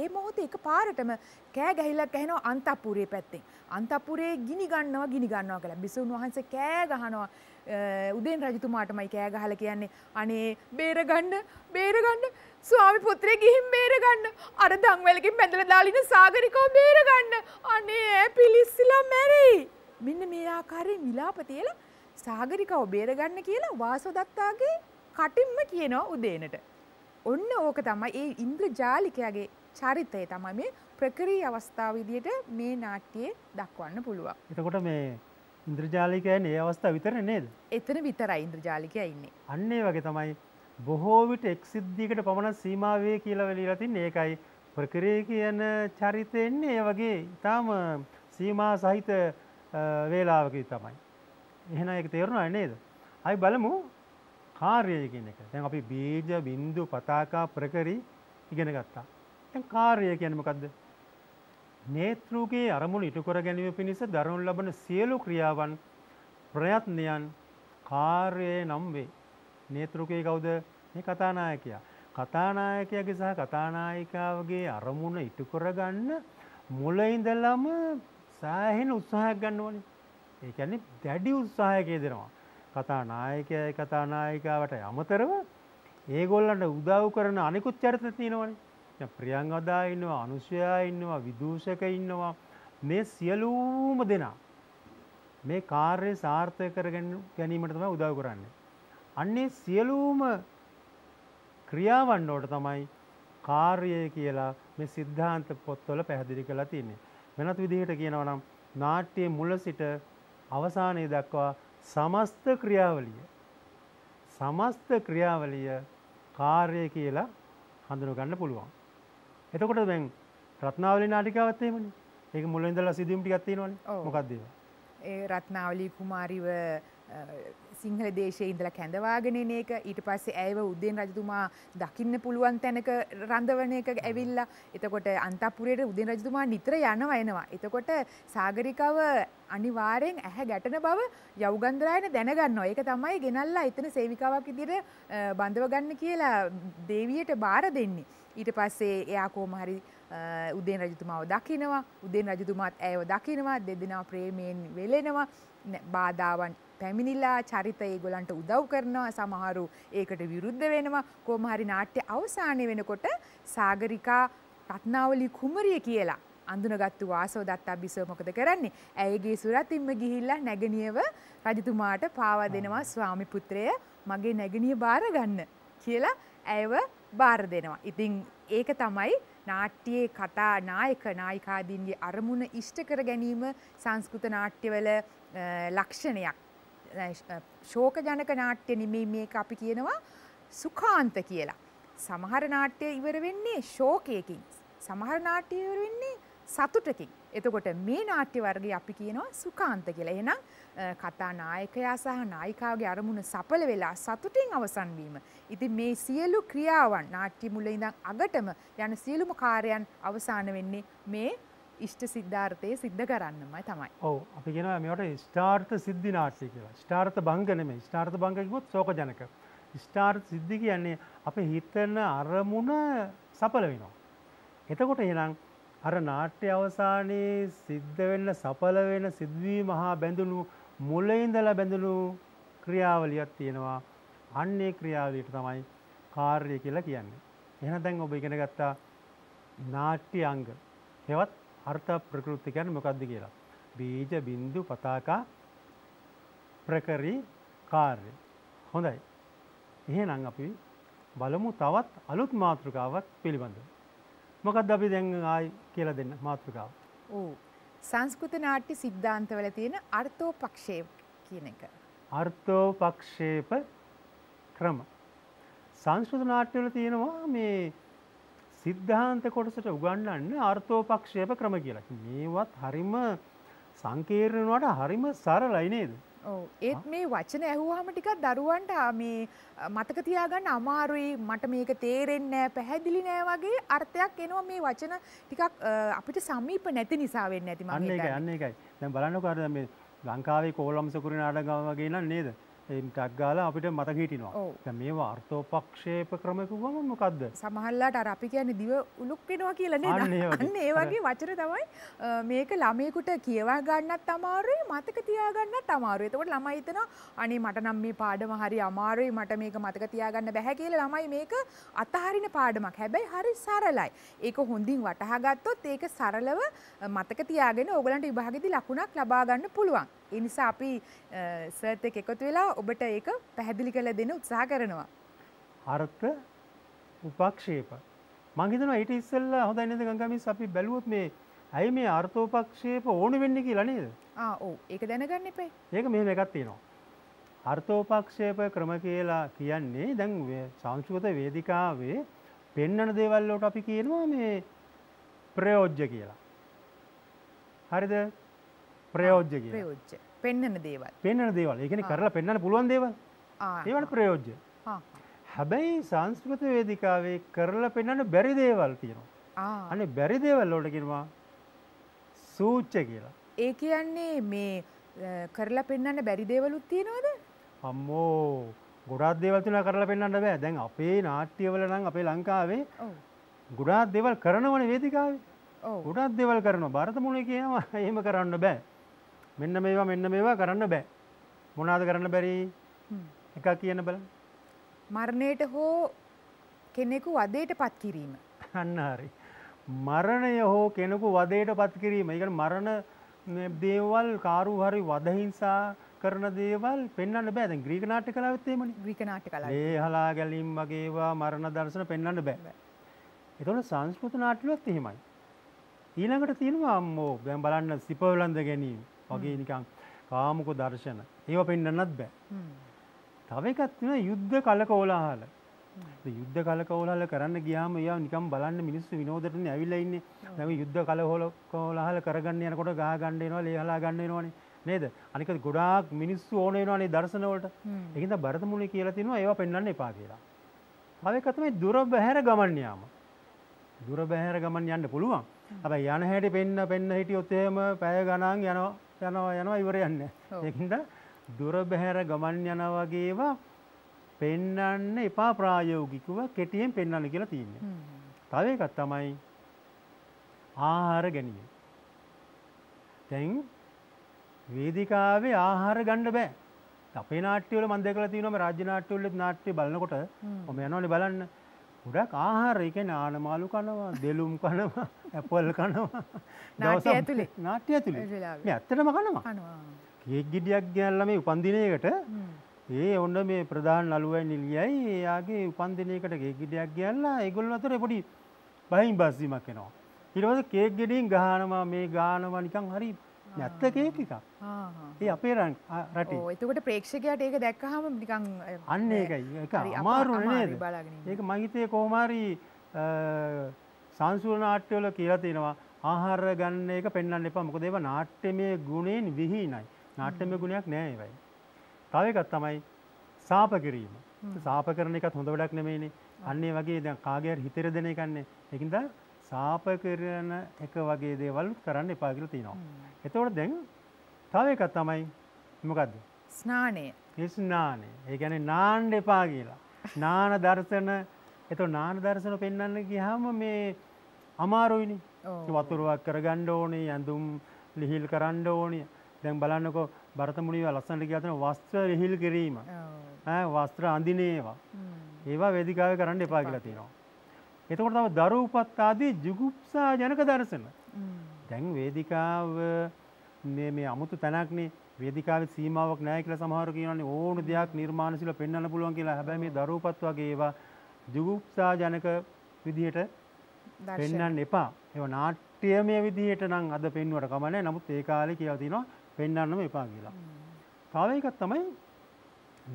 ඒ මොහොතේ එකපාරටම කෑ ගැහිලා කහනවා අන්තපුරේ පැත්තෙන්. අන්තපුරේ ගිනි ගන්නවා කියලා. බිසවුන් වහන්සේ කෑ ගහනවා. උදේන් රජතුමාටමයි කෑ ගහලා කියන්නේ අනේ බේරගන්න ස්වාමි පුත්‍රය ගිහින් බේරගන්න. අර දන්වැලකින් බැඳලා දාලා ඉන්න සාගරිකව බේරගන්න. අනේ පිලිස්සලා මැරෙයි. මෙන්න මේ ආකාරයෙන් විලාප තියලා සාගරිකව බේරගන්න කියලා වාසවදත්තාගේ කටින්ම කියනවා උදේනට. ඔන්න ඕක තමයි ඒ ඉන්ද්‍රජාලිකයාගේ චරිතය තමයි මේ ප්‍රකරී අවස්ථාව විදියට මේ නාට්‍යයේ දක්වන්න පුළුවන්. එතකොට මේ ඉන්ද්‍රජාලිකයන් ඒ අවස්ථාව විතරනේ නේද? එතන විතරයි ඉන්ද්‍රජාලිකයා ඉන්නේ. අන්න ඒ වගේ තමයි බොහෝ විට එක් සිද්ධියකට පමණ සීමා වේ කියලා වෙලිලා තින්නේ. ඒකයි ප්‍රකරී කියන චරිතය එන්නේ ඒ වගේ ඊටාම සීමා සහිත වේලාවකදී තමයි. එහෙනම් ඒක තේරුණා නේද? අපි බලමු කාර්යය කියන එක. දැන් අපි බීජ බින්දු පතාකා ප්‍රකරී ඉගෙන ගත්තා. දැන් කාර්යය කියන්නේ මොකද්ද? නේත්‍රුගේ අරමුණ ඉටු කර ගැනීම පිණිස දරනු ලබන සියලු ක්‍රියාවන් ප්‍රයත්නයන් කාර්යය නම් වේ. නේත්‍රුකේ කවුද? මේ කතානායකයා. කතානායකයාගේ සහ කතානායිකාවගේ අරමුණ ඉටු කරගන්න මුල ඉඳලම සෑහෙන උත්සාහයක් ගන්න ඕනේ. ඒ කියන්නේ දැඩි උත්සාහයක යෙදෙනවා. කතා නායකයයි කතා නායිකාවට අමතරව ඒගොල්ලන්ට උදව් කරන අනිකුත් චරිත තියෙනවනේ. දැන් ප්‍රියංවදා ඉන්නවා, අනුෂ්‍යා ඉන්නවා, විදූෂක ඉන්නවා. මේ සියලුම දෙනා මේ කාර්යය සාර්ථක කර ගැනීමට තමයි උදව් කරන්නේ. අන්නේ සියලුම ක්‍රියාවන් වලට තමයි කාර්යය කියලා මේ සිද්ධාන්ත පොත්වල පැහැදිලි කරලා තියෙන්නේ. වෙනත් විදිහට කියනවා නම් නාට්‍යයේ මුල සිට අවසානයේ දක්වා සමස්ත ක්‍රියාවලිය කාර්යය කියලා හඳුන ගන්න පුළුවන්. එතකොට දැන් රත්නාවලී නාටිකාවත් එහෙමනේ. ඒක මුලින් ඉඳලා සිදුවීම් ටිකක් තියෙනවනේ. මොකක්ද ඒක? ඒ රත්නාවලී කුමාරිව සිංහල දේශයේ ඉඳලා කැඳවාගෙන එන එක, ඊට පස්සේ ඇයව උදේන් රජතුමා දකින්න පුළුවන් තැනක රඳවන එක ඇවිල්ලා, එතකොට අන්තපුරයට උදේන් රජතුමා නිතර එනවා. එතකොට සාගරිකාව අනිවාර්යෙන් ඇහැ ගැටෙන බව යෞගන්ධරායන දැනගන්නවා. ඒක තමයි ගෙනල්ලා එතන සේවිකාවක් විදිහට බඳව ගන්න කියලා දේවියට බාර දෙන්නේ. ඊට පස්සේ එයා කොහොම හරි උදේන් රජතුමාව දකිනවා. උදේන් රජතුමාත් ඇයව දකිනවා. දෙදෙනා ප්‍රේමයෙන් වෙලෙනවා. බාධාවන් පැමිණිලා චරිත ඒගොල්ලන්ට උදව් කරනවා. සමහරු ඒකට විරුද්ධ වෙනවා. කොහොම හරි නාට්‍ය අවසානයේ වෙනකොට සාගරිකා රත්නාවලී කුමරිය කියලා අඳුනගත්තු වාසවදත්තා බිසව මොකද කරන්නේ? ඇයගේ සුරතින්ම ගිහිල්ලා නැගණියව රජතුමාට පාවා දෙනවා. ස්වාමි පුත්‍රය මගේ නැගණිය බාර ගන්න කියලා ඇයව බාර දෙනවා. ඉතින් ඒක තමයි නාට්‍යයේ කතා නායක නායිකාදීන්ගේ අරමුණ ඉෂ්ට කර ගැනීම සංස්කෘත නාට්‍යවල ලක්ෂණයක්. ශෝකජනක නාට්‍ය නෙමෙයි මේක අපි කියනවා සුඛාන්ත කියලා. සමහර නාට්‍ය ඉවර වෙන්නේ ශෝකයකින්. සමහර නාට්‍ය ඉවර වෙන්නේ සතුටකින්. එතකොට මේ නාට්‍ය වර්ගය අපි කියනවා සුඛාන්ත කියලා. එහෙනම් කතා නායකයා සහ නායිකාවගේ අරමුණ සඵල වෙලා සතුටින් අවසන් වීම. ඉතින් මේ සියලු ක්‍රියාවන් නාට්‍ය මුල ඉඳන් අගටම යන සියලුම කාර්යයන් අවසාන වෙන්නේ මේ ඉෂ්ට සිද්ධාර්ථයේ සිද්ධ කරන්නමයි තමයි. ඔව් අපි කියනවා මේවට ඉෂ්ටාර්ථ සිද්ධි නාට්‍ය කියලා. ඉෂ්ටාර්ථ භංග නෙමෙයි. ඉෂ්ටාර්ථ භංග කිව්වොත් ශෝකජනක. ඉෂ්ටාර්ථ සිද්ධි කියන්නේ අපේ හිතන අරමුණ සඵල වෙනවා. එතකොට එහෙනම් අර නාට්‍ය අවසානයේ සිද්ධ වෙන්න සඵල වෙන සිද්ධවීම හා බැඳුණු මුලින් ඉඳලා බැඳුණු ක්‍රියාවලියක් තියෙනවා. අන්නේ ක්‍රියාවලියට තමයි කාර්ය කියලා කියන්නේ. එහෙනම් දැන් ඔබ ඉගෙන ගත්තා නාට්‍ය අංග. ඒවත් අර්ථ ප්‍රකෘති කියන්නේ මොකක්ද කියලා. බීජ බින්දු පතාකා ප්‍රකරී කාර්ය. හොඳයි. එහෙනම් අපි බලමු තවත් අලුත් මාතෘකාවක් පිළිබඳව. මොකක්ද අපි දැන් ආයි කියලා දෙන්න මාතෘකාව. ඔව්. සංස්කෘත නාට්‍ය සිද්ධාන්තවල තියෙන අර්ථෝපක්ෂේප කියන එක. අර්ථෝපක්ෂේප ක්‍රම. සංස්කෘත නාට්‍යවල තියෙනවා මේ සිද්ධාන්ත කොටසට උගන්වන්න අර්ථෝපක්ෂේප ක්‍රම කියලා. මේවත් හරිම සංකීර්ණ වුණාට හරිම සරලයි නේද? ඔව්. ඒත් මේ වචන ඇහුවාම ටිකක් දරුවන්ට මේ මතක තියාගන්න අමාරුයි. මට මේක තේරෙන්නේ නැහැ, පැහැදිලි නෑ වගේ අර්ථයක් එනවා මේ වචන ටිකක් අපිට සමීප නැති නිසා වෙන්නේ නැති මම හිතන්නේ. අන්න ඒකයි. දැන් බලන්නකෝ අර මේ ලංකාවේ කෝලම්සකුරි නාටකම් වගේ නන් නේද? ඒ ටක් ගාලා අපිට මතක හිටිනවා. දැන් මේවා අර්ථෝපක්ෂේප ක්‍රම කිව්වම මොකද්ද? සමහරලාට අර අපි කියන්නේ දිව උලුක් වෙනවා කියලා නේද? අන්න ඒ වගේ වචන තමයි මේක ළමයෙකුට කියවා ගන්නත් අමාරුයි, මතක තියා ගන්නත් අමාරුයි. එතකොට ළමයි හිතනවා අනේ මට නම් මේ පාඩම හරි අමාරුයි, මට මේක මතක තියාගන්න බැහැ කියලා ළමයි මේක අතහරින පාඩමක්. හැබැයි හරි සරලයි. ඒක හොඳින් වටහා ගත්තොත් ඒක සරලව මතක තියාගෙන ඕගලන්ට විභාගෙදී ලකුණක් ලබා ගන්න පුළුවන්. ඒ නිසා අපි සර්ත් එක්ක එකතු වෙලා ඔබට ඒක පැහැදිලි කරලා දෙන්න උත්සාහ කරනවා. අර්ථ උපක්ෂේප. මම හිතනවා ඊට ඉස්සෙල්ලා හොඳයි නේද ගංගාමිස් අපි බැලුවොත් මේ ඇයි මේ අර්ථෝපක්ෂේප ඕන වෙන්නේ කියලා නේද? ඔව්. ඒක දැනගන්න එපා. ඒක මෙහෙම එකක් තියෙනවා. අර්ථෝපක්ෂේප ක්‍රම කියලා කියන්නේ දැන් සංස්කෘත වේදිකාවේ පෙන්වන දේවල් වලට අපි කියනවා මේ ප්‍රයෝජ්‍ය කියලා. හරිද? ප්‍රයෝජ්‍ය කියලා. ප්‍රයෝජ්‍ය. පෙන්වන දේවල්. පෙන්වන දේවල්. ඒ කියන්නේ කරලා පෙන්වන්න පුළුවන් දේවල්. ඒවට ප්‍රයෝජ්‍ය. හැබැයි සංස්කෘත වේදිකාවේ කරලා පෙන්වන්න බැරි දේවල් තියෙනවා. අනේ බැරි දේවල් වලට කියනවා සූච්‍ය කියලා. ඒ කියන්නේ මේ කරලා පෙන්වන්න බැරි දේවලුත් තියෙනවද? අම්මෝ ගොඩාක් දේවල් තියෙනවා කරලා පෙන්වන්න බෑ. දැන් අපේ නාට්‍යවල නම් අපේ ලංකාවේ ගොඩාක් දේවල් කරනවනේ වේදිකාවේ. ගොඩාක් දේවල් කරනවා. භාරත මුලේ කියනවා එහෙම කරන්න බෑ. මෙන්න මේවා කරන්න බෑ. මොනවාද කරන්න බැරි? එකක් කියන්න බලන්න. මරණයට හෝ කෙනෙකු වදයට පත් කිරීම. අන්න හරි. මරණය හෝ කෙනෙකු වදයට පත් කිරීම. ඒ කියන්නේ මරණ දේවල් කාරු හරි වද හිංසා කරන දේවල් පෙන්වන්න බෑ. දැන් ග්‍රීක නාට්‍ය කලාවෙත් එහෙමනේ. ග්‍රීක නාට්‍ය කලාව. ලේහලා ගැලීම් වගේ ඒවා මරණ දර්ශන පෙන්වන්න බෑ. ඒතකොට සංස්කෘත නාට්‍යවලත් එහෙමයි. ඊළඟට තියෙනවා අම්මෝ දැන් බලන්න සිපවලඳ ගැනීම වගේ නිකන් කාමුක දර්ශන. ඒවා පෙන්වන්නත් බෑ. තව එකක් තියෙනවා යුද්ධ කලකෝලහල. යුද්ධ කලකෝලහල කරන්න ගියාම එයා නිකන් බලන්න මිනිස්සු විනෝදෙටනේ ඇවිල්ලා ඉන්නේ. දැන් යුද්ධ කලකෝලහල කරගන්න යනකොට ගහ ගන්න එනවා, ලේහලා ගන්න එනවනේ. නේද? අනික ගොඩාක් මිනිස්සු ඕන වෙනවනේ දර්ශන වලට. ඒකින්ද භරත මුනි කියලා තියෙනවා ඒවා පෙන්වන්න එපා කියලා. තව එකක් තමයි දුර බැහැර ගමන් යාම. දුර බැහැර ගමන් යන්න පුළුවන්. හැබැයි යන හැටි පෙන්න හිටියොත් එහෙම පැය ගණන් යනවා ඉවරයක් නැහැ. ඒකින්ද දුර බැහැර ගමන් යනවා වගේ ඒවා පෙන්වන්න එපා ප්‍රායෝගිකව කෙටියෙන් පෙන්වන්න කියලා තියෙනවා. තව එකක් තමයි ආහාර ගැනීම. දැන් වේදිකාවේ ආහාර ගන්න බෑ. අපේ නාට්‍යවල මම දැකලා තියෙනවා මේ රාජ්‍ය නාට්‍යවල නාට්‍ය බලනකොට මම යනවනේ බලන්න. ගොඩක් ආහාර ඒ කියන්නේ ආනමාලු කනවා, දෙලුම් කනවා, ඇපල් කනවා. නාට්‍ය ඇතුලේ. නාට්‍ය ඇතුලේ. මේ ඇත්තටම කනවා. කේක් ගෙඩියක් ගෑනලා මේ උපන්දිනයකට ඒ ඔන්න මේ ප්‍රධාන නළුවයි නිලියයි එයාගේ උපන්දිනයකට කේක් ගෙඩියක් ගෑනලා ඒගොල්ලෝ අතර පොඩි බහින් බස්සීමක් එනවා. ඊට පස්සේ කේක් ගෙඩියෙන් ගහනවා මේ ගානවා නිකන් හරි නැත්ත කේක් එකක්. ඒ අපේ රටේ. ඔව් එතකොට ප්‍රේක්ෂකයාට ඒක දැක්කහම නිකන් අන්න ඒකයි. ඒක අමාරු නේද? ඒක මම හිතේ කොහොම හරි සංස්කෘත නාට්‍යවල කියලා තියෙනවා ආහාර ගන්න එක පෙන්වන්න එපා. මොකද ඒවා නාට්‍යමය ගුණයෙන් විහිණයි. නාට්‍යමය ගුණයක් නෑ ඒවයි. තව එකක් තමයි සාප කිරීම. සාප කරන එකත් හොඳ වැඩක් නෙමෙයිනේ. අන්න ඒ වගේ දැන් කාගේ හරි හිතෙර දෙන එකන්නේ. ඒකින්ද සාප කරන එක වගේ දේවල් කරන්න එපා කියලා තියෙනවා. එතකොට දැන් තව එකක් තමයි මොකද්ද? ස්නානය. ස්නානය. ඒ කියන්නේ නාන්න එපා කියලා. නාන දර්ශන. එතකොට නාන දර්ශන පෙන්වන්න ගියාම මේ අමාරුයිනේ. වතුරක් කරගන්න ඕනේ, ඇඳුම් ලිහිල් කරන්න ඕනේ. දැන් බලන්නකෝ භරත මුනිව ලස්සනට කියලා තියෙන වස්ත්‍ර ලිහිල් කිරීම. වස්ත්‍ර අඳින ඒවා. ඒවා වේදිකාවේ කරන්න එපා කියලා තියෙනවා. එතකොට තව දරු උපත් ආදී ජුගුප්සා ජනක දර්ශන. දැන් වේදිකාව මේ අමුතු තැනක්නේ. වේදිකාවේ සීමාවක් නැහැ කියලා සමහරව කියනවානේ ඕන දෙයක් නිර්මාණශීල පෙන්වන්න පුළුවන් කියලා. හැබැයි මේ දරු උපත් වගේ ඒවා ජුගුප්සා ජනක විදිහට පෙන්වන්න එපා. ඒවා නාට්‍යමය විදිහට නම් අද පෙන්වුවට කම නැහැ. නමුත් ඒ කාලේ කියලා තියෙනවා පෙන්වන්නම එපා කියලා. තව එකක් තමයි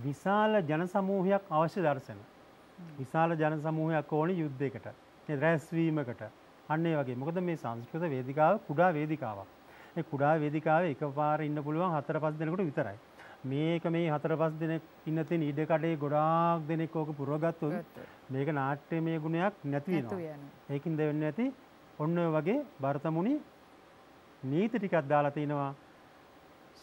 විශාල ජන සමූහයක් අවශ්‍ය දර්ශන. විශාල ජන සමූහයක් ඕනේ යුද්ධයකට. රැස්වීමකට. අන්න ඒ වගේ. මොකද මේ සංස්කෘත වේදිකාව කුඩා වේදිකාවක්. ඒ කුඩා වේදිකාවේ එකපාර ඉන්න පුළුවන් 4-5 දෙනෙකුට විතරයි. මේක මේ 4-5 දෙනෙක් ඉන්න තියෙන ඉඩ කඩේ ගොඩාක් දෙනෙක් ඕක පුරවගත්තොත් මේක නාට්‍යමය ගුණයක් නැති වෙනවා. ඒකින්ද වෙන්නේ නැති ඔන්න ඔය වගේ භරත මුනි නීති ටිකක් දාලා තිනවා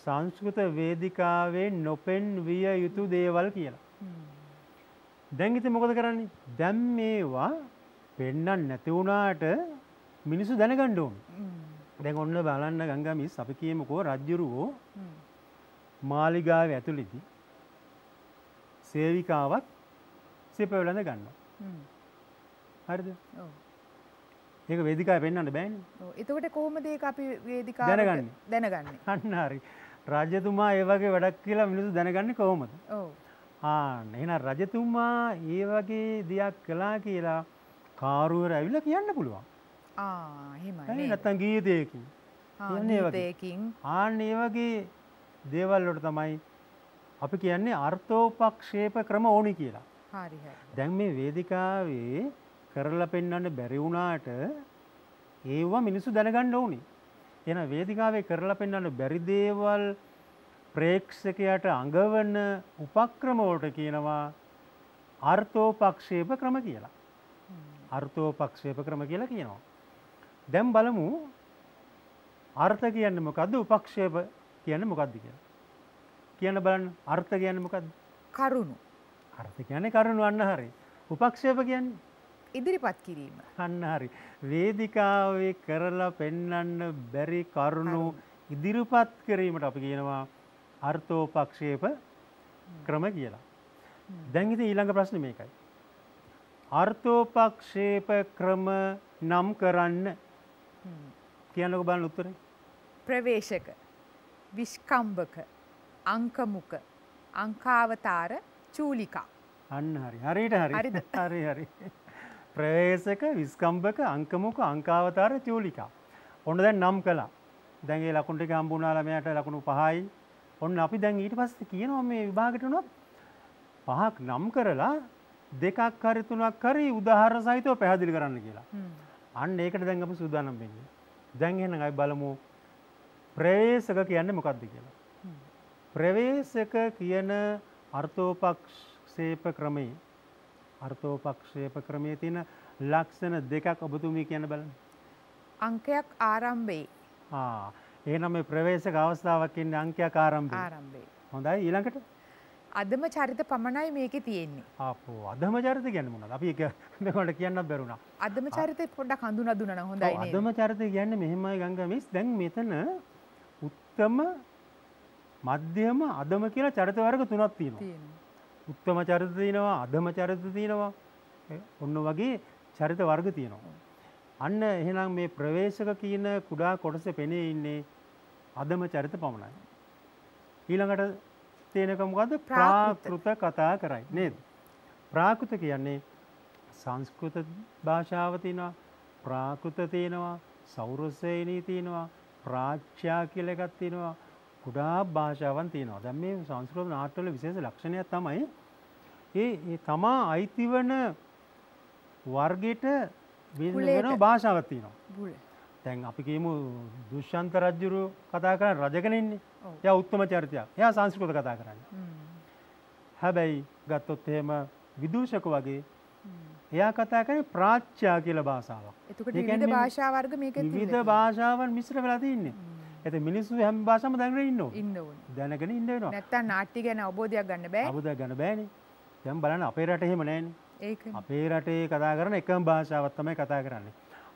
සංස්කෘත වේදිකාවේ නොපෙන්විය යුතු දේවල් කියලා. දැන් ඉතින් මොකද කරන්නේ? දැන් මේවා පෙන්වන්න නැති වුණාට මිනිස්සු දැනගන්න ඕනේ. දැන් ඔන්න බලන්න ගංගාමිස් අපි කියමුකෝ රජ්ජුරුවෝ මාලිගාවේ ඇතුළේදී සේවිකාවක් සිපවලඳ ගන්නවා. හරිද? ඔව්. ඒක වේදිකාවේ පෙන්වන්න බෑනේ. ඔව්. එතකොට කොහොමද ඒක අපි වේදිකාවට දැනගන්නේ? අන්න හරි. රජතුමා ඒ වගේ වැඩක් කියලා මිනිස්සු දැනගන්නේ කොහොමද? ඔව්. එහෙනම් රජතුමා ඒ වගේ දෙයක් කළා කියලා කාරුවර ඇවිල්ලා කියන්න පුළුවන්. එහෙමයි. නැත්තම් ගීතයකින්. ගීතයකින්. ඒ වගේ දේවල් වලට තමයි අපි කියන්නේ අර්ථෝපක්ෂේප ක්‍රම ඕනි කියලා. හරි හරි. දැන් මේ වේදිකාවේ කරලා පෙන්වන්න බැරි වුණාට ඒවා මිනිස්සු දැනගන්න ඕනේ. එහෙනම් වේදිකාවේ කරලා පෙන්වන්න බැරි දේවල් ප්‍රේක්ෂකයාට අඟවන උපක්‍රම වලට කියනවා අර්ථෝපක්ෂේප ක්‍රම කියලා. අර්ථෝපක්ෂේප ක්‍රම කියලා කියනවා. දැන් බලමු අර්ථ කියන්නේ මොකද්ද? උපක්ෂේප කියන්නේ මොකද්ද කියලා. කියන්න බලන්න. අර්ථ කියන්නේ මොකද්ද? කරුණු. අර්ථ කියන්නේ කරුණු අන්න හරි. උපක්ෂේප කියන්නේ ඉදිරිපත් කිරීම. අන්න හරි. වේදිකාවේ කරලා පෙන්වන්න බැරි කරුණු ඉදිරිපත් කිරීමට අපි කියනවා අර්ථෝපක්ෂේප ක්‍රම කියලා. දැන් ඉතින් ඊළඟ ප්‍රශ්නේ මේකයි. අර්ථෝපක්ෂේප ක්‍රම නම් කරන්න කියන්නකො බලන්න උත්තරේ. ප්‍රවේශක, විස්කම්භක, අංකමුක, අංකාවතාර, චූලිකා. අන්න හරි. හරියට හරි. හරිද? හරි හරි. ප්‍රවේශක, විස්කම්භක, අංකමුක, අංකාවතාර, චූලිකා. ඔන්න දැන් නම් කළා. දැන් ඒ ලකුණු ටික හම්බ වුණා ළමයාට ලකුණු 5යි. ඔන්න අපි දැන් ඊට පස්සේ කියනවා මේ විභාගෙට උනොත් 5ක් නම් කරලා 2ක් හරි 3ක් හරි උදාහරණ සහිතව පැහැදිලි කරන්න කියලා. අන්න ඒකට දැන් අපි සූදානම් වෙන්නේ. දැන් එහෙනම් අපි බලමු ප්‍රවේශක කියන්නේ මොකක්ද කියලා. ප්‍රවේශක කියන අර්ථෝපක්ෂේප ක්‍රමයේ තියෙන ලක්ෂණ දෙකක් ඔබතුමී කියන්න බලන්න. අංකයක් ආරම්භයේ. එහෙනම් මේ ප්‍රවේශක අවස්ථාවක් ඉන්නේ අංකයක් ආරම්භයේ. ආරම්භයේ. හොඳයි ඊළඟට අදම චරිත පමණයි මේකේ තියෙන්නේ. ආපෝ අදම චරිත කියන්නේ මොනවද? අපි ඒක මේකට කියන්නත් බැරුණා. අදම චරිත පොඩ්ඩක් හඳුනා දුන්නා නම් හොඳයි නේද? අදම චරිත කියන්නේ මෙහෙමයි ගංගා මිස්. දැන් මෙතන උත්තම මධ්‍යම අදම කියලා චරිත වර්ග තුනක් තියෙනවා. උත්තම චරිත තියෙනවා, අදම චරිත තියෙනවා. ඔන්න වගේ චරිත වර්ග තියෙනවා. අන්න එහෙනම් මේ ප්‍රවේශක කියන කුඩා කොටසේ පෙනී ඉන්නේ අදම චරිත පමණයි. ඊළඟට තියෙනක මොකද්ද? ප්‍රාකෘත කතා කරයි නේද? ප්‍රාකෘත කියන්නේ සංස්කෘත භාෂාව තියෙනවා, ප්‍රාකෘත තියෙනවා, සෞරසේනී තියෙනවා, ප්‍රාච්‍යා කියලා එකක් තියෙනවා. කුඩා භාෂාවන් තියෙනවා. දැන් මේ සංස්කෘත නාට්‍යවල විශේෂ ලක්ෂණයක් තමයි ඒ තමා අයිතිවන වර්ගයට වෙන භාෂාවක් තියෙනවා. දැන් අපි කියමු දුෂ්යන්ත රජුරු කතා කරන රජ කෙනෙක් ඉන්නේ. එයා උත්තම චරිතයක්. එයා සංස්කෘත කතා කරන්නේ. හැබැයි ගත්තොත් එහෙම විදූෂක වගේ එයා කතා කරන්නේ ප්‍රාච්‍යා කියලා භාෂාවක්. එතකොට විවිධ භාෂා වර්ග මේකේ තියෙනවා. විවිධ භාෂාවන් මිශ්‍ර වෙලා තියෙන්නේ. ඒත් මිනිස්සු හැම භාෂාවම දැනගෙන ඉන්න ඕනේ. දැනගෙන ඉන්න වෙනවා. නැත්තම් නාට්‍ය ගැන අවබෝධයක් ගන්න බෑ. අවබෝධයක් ගන්න බෑනේ. දැන් බලන්න අපේ රටේ එහෙම නැහැනේ. ඒකනේ. අපේ රටේ කතා කරන එකම භාෂාවක් තමයි කතා කරන්නේ.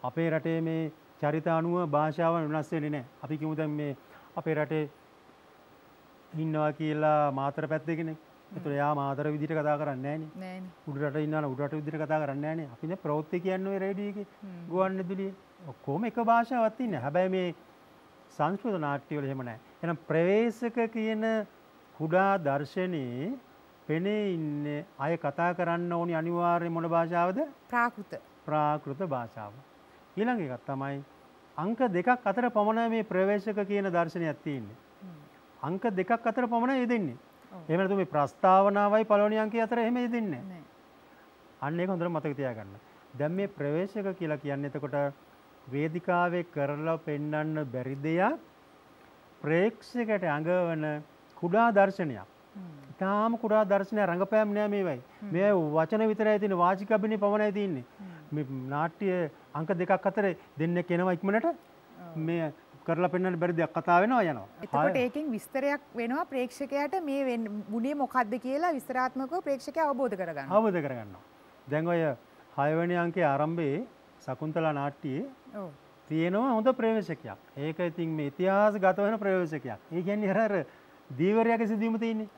අපේ රටේ මේ චරිත අනුව භාෂාවන් වෙනස් වෙන්නේ නැහැ. අපි කියමු දැන් මේ අපේ රටේ ඉන්නවා කියලා මාතර පැත්තේ කෙනෙක්. ඒතර එයා මාතර විදිහට කතා කරන්නේ නැහනේ. නෑනේ. උඩ රට ඉන්නවා උඩ රට විදිහට කතා කරන්නේ නැහනේ. අපි දැන් ප්‍රවෘත්ති කියන්නේ ඔය රේඩියෝ එකේ ගුවන් විදුලියේ ඔක්කොම එක භාෂාවක් තියෙනවා. හැබැයි මේ සංස්කෘත නාට්‍ය වල එහෙම නැහැ. එහෙනම් ප්‍රවේශක කියන කුඩා දර්ශනේ පෙනේ ඉන්නේ අය කතා කරන්න ඕනි අනිවාර්යයෙන් මොන භාෂාවද? ප්‍රාකෘත භාෂාව. ඊළඟ එකක් තමයි අංක දෙකක් අතර පමණයි මේ ප්‍රවේශක කියන දර්ශනයක් තියෙන්නේ. අංක දෙකක් අතර පමණයි යෙදෙන්නේ. එහෙම නැත්නම් මේ ප්‍රස්තාවනාවයි පළවෙනි අංකය අතර එහෙම යෙදෙන්නේ නැහැ. අන්න ඒක හොඳට මතක තියාගන්න. දැන් මේ ප්‍රවේශක කියලා කියන්නේ එතකොට වේදිකාවේ කරලා පෙන්වන්න බැරි දෙයක් ප්‍රේක්ෂකයට අඟවන කුඩා දර්ශනයක්. තාම කුඩා දර්ශනය රංගපෑම් නෑ මේවයි. මේ වචන විතරයි තියෙන වාචික අභිනය පමණයි තියෙන්නේ. මේ නාට්‍ය අංක දෙකක් අතර දෙන්නෙක් එනවා ඉක්මනට මේ කරලා පෙන්වන්න බැරි දෙයක් කතා වෙනවා යනවා. එතකොට ඒකෙන් විස්තරයක් වෙනවා ප්‍රේක්ෂකයාට මේ මුනේ මොකද්ද කියලා විස්තරාත්මකව ප්‍රේක්ෂකයා අවබෝධ කරගන්නවා. අවබෝධ කරගන්නවා. දැන් ඔය 6 වෙනි අංකයේ ආරම්භයේ සකුන්තලා නාට්‍යයේ තියෙනවා හොඳ ප්‍රවේශකයක්. ඒක ඉතින් මේ ඉතිහාසගත වෙන ප්‍රවේශකයක්. ඒ කියන්නේ අර දීවරයාගේ සිදුවීම තියෙන්නේ.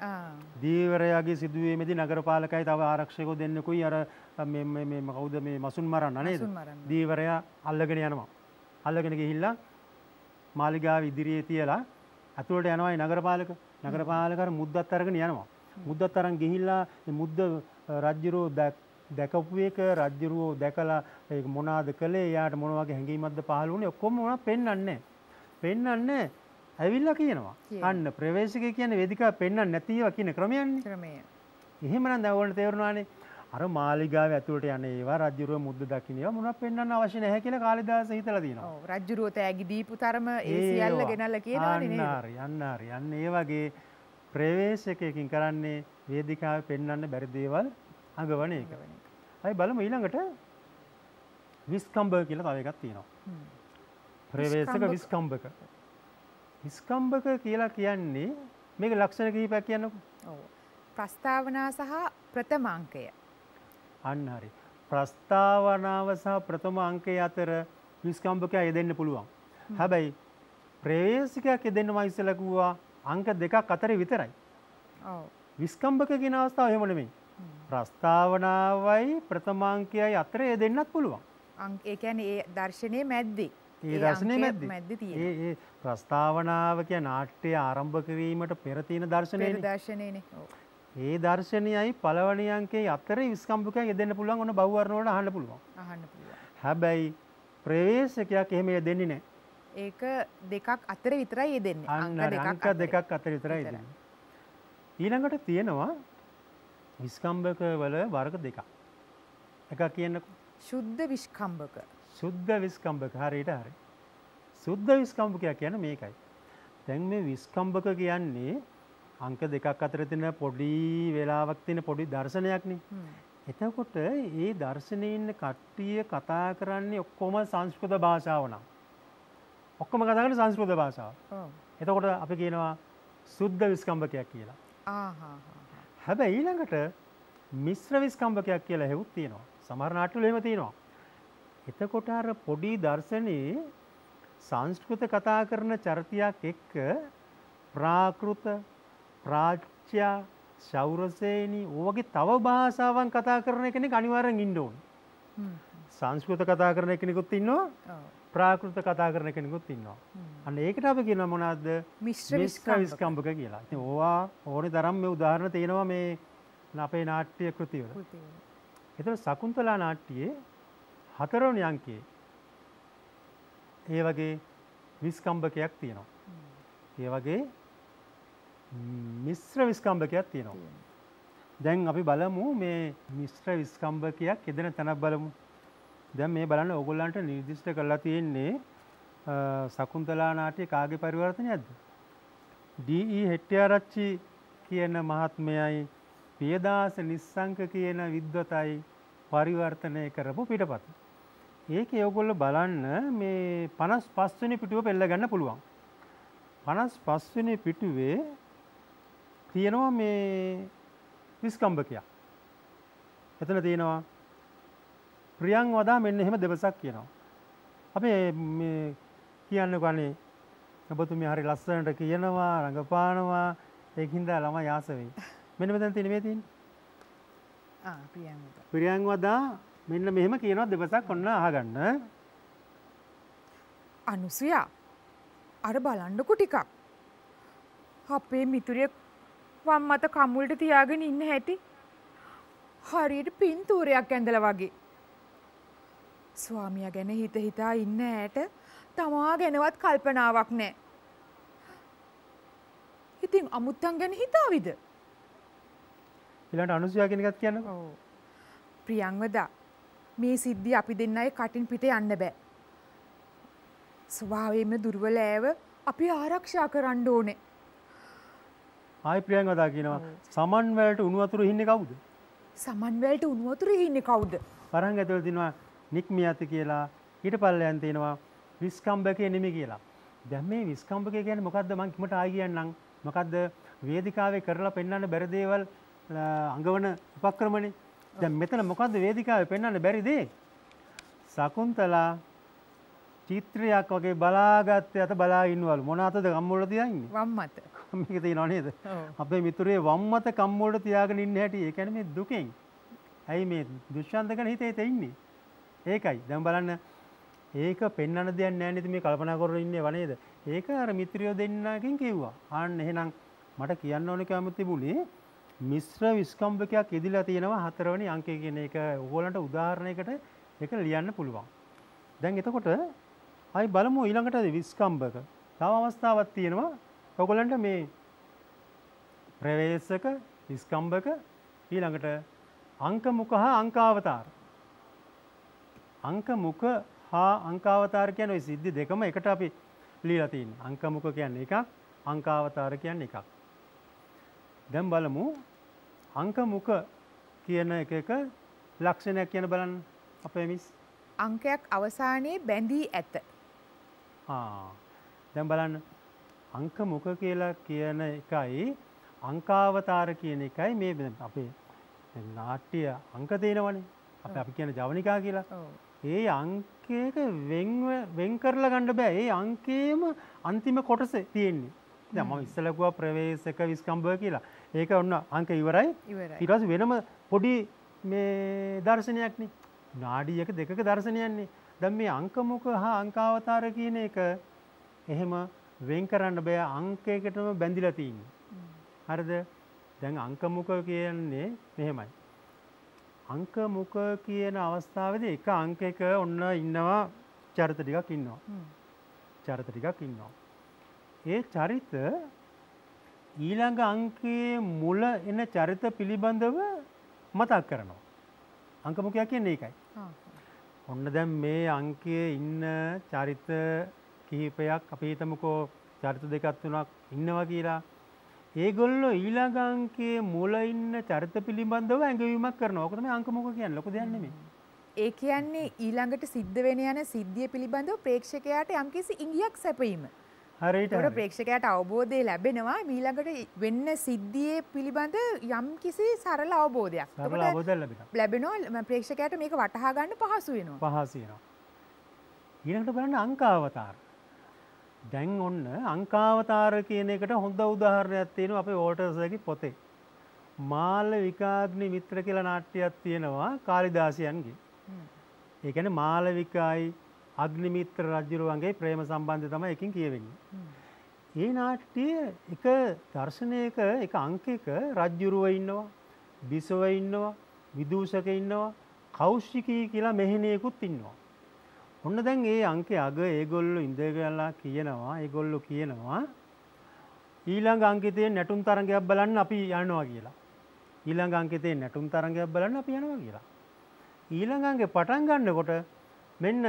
දීවරයාගේ සිදුවීමේදී නගරපාලකයි තව ආරක්ෂකයෝ දෙන්නෙකුයි අර මේ කවුද මේ මසුන් මරන්න නේද? දීවරයා අල්ලගෙන යනවා. අල්ලගෙන ගිහිල්ලා මාලිගාව ඉදිරියේ තියලා අතුලට යනවායි නගරපාලක. නගරපාලක අර මුද්දත් අරගෙන යනවා. මුද්දත් අරන් ගිහිල්ලා මේ මුද්ද රජුරෝ දැකපු එක රජුරෝ දැකලා ඒක මොනවාද කළේ? එයාට මොන වගේ හැඟීමක්ද පහළ වුණේ? ඔක්කොම මොනවද පෙන්වන්නේ? පෙන්වන්නේ ඇවිල්ලා කියනවා. අන්න ප්‍රවේශකය කියන්නේ වේදිකාව පෙන්වන්න නැතිව කියන ක්‍රමයන්නේ. ක්‍රමය. එහෙමනම් දැන් ඕගොල්ලන්ට තේරුණානේ. අර මාලිගාවේ ඇතුළට යන ඒවා රජුරුව මුද්ද දකින්න ඒවා මොනවද පෙන්වන්න අවශ්‍ය නැහැ කියලා කාලිදාස හිතලා තියෙනවා. ඔව් රජුරුව තෑගි දීපු තරම ඒ සියල්ල ගෙනල්ලා කියනවනේ නේද? අන්න ඒ වගේ ප්‍රවේශකයකින් කරන්නේ වේදිකාවේ පෙන්වන්න බැරි දේවල් අඟවන එක. අපි බලමු ඊළඟට විස්කම්බක කියලා තව එකක් තියෙනවා. ප්‍රවේශක විස්කම්බක. විස්කම්බක කියලා කියන්නේ මේක ලක්ෂණ කිහිපයක් කියන්නකෝ. ඔව්. ප්‍රස්තාවනා සහ ප්‍රථම අංකය. අන්න හරි. ප්‍රස්තාවනාව සහ ප්‍රථම අංකය අතර විස්කම්බකය යෙදෙන්න පුළුවන්. හැබැයි ප්‍රවේශකයක් යෙදෙන්නම ඉස්සෙල්ලා කිව්වා අංක දෙකක් අතරේ විතරයි. ඔව්. විස්කම්භක කියන අවස්ථාව එහෙම නෙමෙයි. ප්‍රස්තාවනාවයි ප්‍රථමාංකයයි අතරේ යෙදෙන්නත් පුළුවන්. ඒ කියන්නේ ඒ දර්ශනයේ මැද්දේ. ඒ දර්ශනයේ අංකය මැද්දේ තියෙනවා. ඒ ප්‍රස්තාවනාව කියන නාට්‍ය ආරම්භ කිරීමට පෙර තියෙන දර්ශනයනේ. පෙර දර්ශනයනේ. ඔව්. ඒ දර්ශනයයි පළවෙනි අංකයේ අතරේ විස්කම්භකයක් යෙදෙන්න පුළුවන්. ඔන්න බහුවර්ණ වලට අහන්න පුළුවන්. අහන්න පුළුවන්. හැබැයි ප්‍රවේශකයක් එහෙම යෙදෙන්නේ නැහැ. ඒක දෙකක් අතර විතරයි යෙදෙන්නේ. අංක දෙකක් අතර විතරයි යෙදෙන්නේ. ඊළඟට තියෙනවා විස්කම්භක වල වර්ග දෙකක්. එකක් කියන්නකෝ. සුද්ධ විස්කම්භක. සුද්ධ විස්කම්භක හරියට හරි. සුද්ධ විස්කම්භකයක් කියන්නේ මේකයි. දැන් මේ විස්කම්භක කියන්නේ අංක දෙකක් අතර තියෙන පොඩි වෙලාවක් තියෙන පොඩි දර්ශනයක්නේ. එතකොට ඒ දර්ශනයේ ඉන්න කට්ටිය කතා කරන්නේ ඔක්කොම සංස්කෘත භාෂාව නම්. ඔක්කොම කතා කරන්නේ සංස්කෘත භාෂාව. ඔව්. එතකොට අපි කියනවා සුද්ධ විස්කම්භකයක් කියලා. හැබැයි ඊළඟට මිශ්‍ර විස්කම්භකයක් කියලා හෙවුත් තියෙනවා. සමහර නාට්‍යවල එහෙම තියෙනවා. එතකොට අර පොඩි දර්ශනයේ සංස්කෘත කතා කරන චරිතයක් එක්ක ප්‍රාකෘත, ප්‍රාච්‍ය, ශෞරසේනි වගේ තව භාෂාවන් කතා කරන කෙනෙක් අනිවාර්යෙන් ඉන්න ඕන. සංස්කෘත කතා කරන කෙනෙකුත් ඉන්නවා. ප්‍රාකෘත කතා කරන කෙනෙකුත් ඉන්නවා. අන්න ඒකට අපි කියනවා මොනවද? මිශ්‍ර විස්කම්භක කියලා. ඉතින් ඕවා ඕනේ තරම් මේ උදාහරණ තියෙනවා මේ අපේ නාට්‍ය කෘතිවල. ඒතර ශකුන්තලා නාට්‍යයේ 4 වෙනි අංකයේ ඒ වගේ විස්කම්භකයක් තියෙනවා. ඒ වගේ මිශ්‍ර විස්කම්භකයක් තියෙනවා. දැන් අපි බලමු මේ මිශ්‍ර විස්කම්භකයක් යෙදෙන තැනක් බලමු. දැන් මේ බලන්න ඕගොල්ලන්ට නිර්දිෂ්ට කරලා තියෙන්නේ ශකුන්තලා නාට්‍ය කාගේ පරිවර්තනයක්ද? ඩී.ඊ. හෙට්ටිආරච්චි කියන මහත්මයයි පියදාස නිස්සංක කියන විද්වතයි පරිවර්තනය කරපු පිටපත. ඒකේ ඔයගොල්ලෝ බලන්න මේ 55 වෙනි පිටුව පෙළ ගන්න පුළුවන්. 55 වෙනි පිටුවේ තියෙනවා මේ විස්කම්භකයක්. එතන තියෙනවා ප්‍රියං වදා මෙන්න එහෙම දෙවසක් කියනවා. අපි මේ කියන්නකෝ අනේ ඔබතුමිය හරි ලස්සනට කියනවා රඟපානවා ඒකින්ද ළමයි ආස වෙයි. මෙන්න මෙතන තියෙන මේ තියෙන්නේ. ප්‍රියං වදා මෙන්න මෙහෙම කියනවා දෙවසක් ඔන්න අහගන්න. අනුසුයා අර බලන්නකො ටිකක්. අපේ මිතුරිය වම් මත කම්මුලට තියාගෙන ඉන්න හැටි හරියට පින්තූරයක් ඇඳලා වගේ. ස්වාමියා ගැන හිත හිතා ඉන්න ඇයට තමා ගැනවත් කල්පනාවක් නැහැ. ඉතින් අමුත්තන් ගැන හිතාවිද? ඊළඟට අනුසුයා කියන එකත් කියන්නකෝ. ඔව්. ප්‍රියංවදා මේ සිද්ධිය අපි දෙන්නයි කටින් පිට යන්න බෑ. ස්වභාවයෙන්ම දුර්වල ඇව අපි ආරක්ෂා කරන්න ඕනේ. ආයි ප්‍රියං වදා කියනවා සමන් වලට උණු වතුර ඉන්නේ කවුද? සමන් වලට උණු වතුර ඉන්නේ කවුද? වරහන් ඇතුළේ තියෙනවා නික්මියති කියලා. ඊට පල්ලෙයන් තියෙනවා විස්කම්භකේ නෙමෙයි කියලා. දැන් මේ විස්කම්භකේ කියන්නේ මොකද්ද මං කිමට ආයි කියන්නම්. මොකද්ද වේදිකාවේ කරලා පෙන්වන්න බැරි දේවල් අඟවන උපක්‍රමනේ. දැන් මෙතන මොකද්ද වේදිකාවේ පෙන්වන්න බැරි දේ? ශකුන්තලා චිත්‍රයක් වගේ බලාගත්තේ අත බලා ඉන්නවලු. මොන අතද කම්මුල තියන්නේ? වම් මත. මේක තියෙනව නේද? අපේ මිතුරේ වම් මත කම්මුල තියාගෙන ඉන්න හැටි. ඒ කියන්නේ මේ දුකෙන්. ඇයි මේ දුෂ්යන්ත ගැන හිතේ ඉන්නේ? ඒකයි. දැන් බලන්න ඒක පෙන්වන්න දෙයක් නැහැ නේද මේ කල්පනා කරගෙන ඉන්නේ වනේද? ඒක අර මිත්‍රියෝ දෙන්නකින් කිව්වා. ආන්න එහෙනම් මට කියන්න ඕනේ කැම තිබුණේ මිශ්‍ර විස්කම්භකයක් ඉදිලා තියෙනවා 4 වෙනි අංකය කියන එක ඕගොල්ලන්ට උදාහරණයකට ඒක ලියන්න පුළුවන්. දැන් එතකොට ආයි බලමු ඊළඟට විස්කම්භක. තව අවස්ථාවක් තියෙනවා. ඕගොල්ලන්ට මේ ප්‍රවේශක විස්කම්භක ඊළඟට අංක මුඛ හා අංකාවතාර. අංක මුඛ හා අංකාවතාර කියන්නේ ওই සිද්ධි දෙකම එකට අපි ලියලා තියෙන්නේ. අංක මුඛ කියන්නේ එකක්, අංකාවතාර කියන්නේ එකක්. දැන් බලමු අංක මුඛ කියන එක ලක්ෂණයක් කියන බලන්න අපේ මිස්. අංකයක් අවසානයේ බැඳී ඇත. දැන් බලන්න අංක මුඛ කියලා කියන එකයි අංකාවතාර කියන එකයි මේ අපේ නාට්‍ය අංක තියෙනවනේ. අපි කියන ජවනිකා කියලා. ඒ අංකයක වෙන් කරලා ගන්න බෑ. ඒ අංකයේම අන්තිම කොටස තියෙන්නේ. දැන් මම ඉස්සෙල්ලා කිව්වා ප්‍රවේශක විස්කම්භය කියලා. ඒක ඔන්න අංක ඉවරයි. ඊට පස්සේ වෙනම පොඩි මේ දර්ශනයක් නේ. නාඩියක දෙකක දර්ශනයක්නේ. දැන් මේ අංක මුඛ හා අංකාවතාර කියන එක එහෙම වෙන් කරන්න බෑ. අංකයකටම බැඳිලා තියෙන්නේ. හරිද? දැන් අංක මුඛ කියන්නේ මෙහෙමයි. අංක මුඛ කියන අවස්ථාවේදී එක අංකයක ඔන්න ඉන්නවා චරිත ටිකක් ඉන්නවා. චරිත ටිකක් ඉන්නවා. ඒ චරිත ඊළඟ අංකයේ මුල එන චරිත පිළිබඳව මතක් කරනවා. අංක මුඛය කියන්නේ ඒකයි. ඔන්න දැන් මේ අංකයේ ඉන්න චරිත කිහිපයක් අපි හිතමුකෝ චරිත දෙකක් තුනක් ඉන්නවා කියලා. ඒගොල්ලෝ ඊළඟ අංකයේ මුල ඉන්න චරිත පිළිබඳව ඇඟවීමක් කරනවා. ඔක තමයි අංක මුඛ කියන්නේ. ලොකු දෙයක් නෙමෙයි. ඒ කියන්නේ ඊළඟට සිද්ධ වෙන යන සිද්ධිය පිළිබඳව ප්‍රේක්ෂකයාට යම්කිසි ඉඟියක් සැපීම. හරියට. ඒකට ප්‍රේක්ෂකයාට අවබෝධය ලැබෙනවා ඊළඟට වෙන්න සිද්ධියේ පිළිබඳ යම්කිසි සරල අවබෝධයක්. සරල අවබෝධයක් ලැබෙනවා ප්‍රේක්ෂකයාට මේක වටහා ගන්න පහසු වෙනවා. පහසු වෙනවා. ඊළඟට බලන්න අංකාවතාර. දැන් ඔන්න අංකාවතාර කියන එකට හොඳ උදාහරණයක් තියෙනවා අපේ වෝටර්ස්ගේ පොතේ. මාලවිකාග්නි මිත්‍ර කියලා නාට්‍යයක් තියෙනවා කාලිදාසයන්ගේ. ඒ කියන්නේ මාලවිකයි අග්නිමිත්‍ර රජුරුවන්ගේ ප්‍රේම සම්බන්ධය තමයි එකකින් කියවෙන්නේ. ඒ නාට්‍යයේ එක දර්ශනයක එක අංකයක රජුරුව ඉන්නවා, බිසව ඉන්නවා, විදූෂක ඉන්නවා, කෞශිකී කියලා මෙහෙණියෙකුත් ඉන්නවා. ඔන්න දැන් ඒ අංකයේ අග ඒගොල්ලෝ ඉඳගලා කියනවා ඊළඟ අංකයේ තියෙන නැටුම් තරංගයක් බලන්න අපි යනවා කියලා. ඊළඟ අංකයේ තියෙන නැටුම් තරංගයක් බලන්න අපි යනවා කියලා. ඊළඟ අංකේ පටන් ගන්නකොට මෙන්න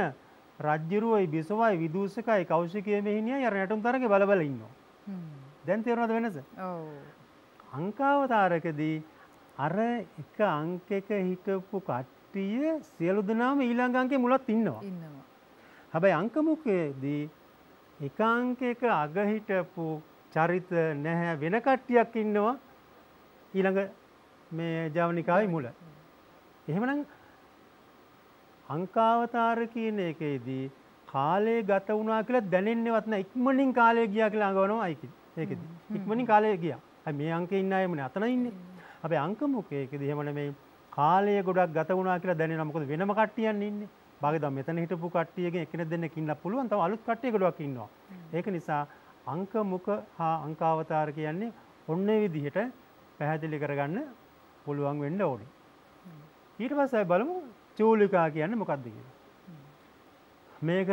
රජ්ජුරුවයි බිසවයි විදූෂකයි කෞශිකී මෙහෙණියයි අර නැටුම් තරංගේ බල බල ඉන්නවා. දැන් තේරෙනවද වෙනස? ඔව්. අංකාවතාරකදී අර එක අංකයක හිටපු කට්ටිය සියලු දෙනාම ඊළඟ අංකේ මුලත් ඉන්නවා. හැබැයි අංක මුඛයේදී එක අංකයක අග හිටපු චරිත නැහැ වෙන කට්ටියක් ඉන්නවා ඊළඟ මේ ජවනිකාවේ මුල. එහෙමනම් අංකාවතාර කියන එකේදී කාලය ගත වුණා කියලා දැනෙන්නේවත් නැහැ. ඉක්මනින් කාලය ගියා කියලා අඟවනවා ඒකෙදී. ඉක්මනින් කාලය ගියා. හැබැයි මේ අංකේ ඉන්න අයමනේ අතන ඉන්නේ. හැබැයි අංක මුඛයේදී එහෙම නෙමෙයි. කාලය ගොඩක් ගත වුණා කියලා දැනෙනවා. මොකද වෙනම කට්ටියන් ඉන්නේ. භාගදම් මෙතන හිටපු කට්ටියගෙන් එකිනෙක දෙන්නෙක් ඉන්නත් පුළුවන්. තව අලුත් කට්ටිය ගොඩක් ඉන්නවා. ඒක නිසා අංක මුඛ හා අංකාවතාර කියන්නේ ඔන්න ඒ විදිහට පැහැදිලි කරගන්න පුළුවන් වෙන්න ඕනේ. ඊට පස්සේ බලමු චූලිකා කියන්නේ මොකක්ද කියලා. මේක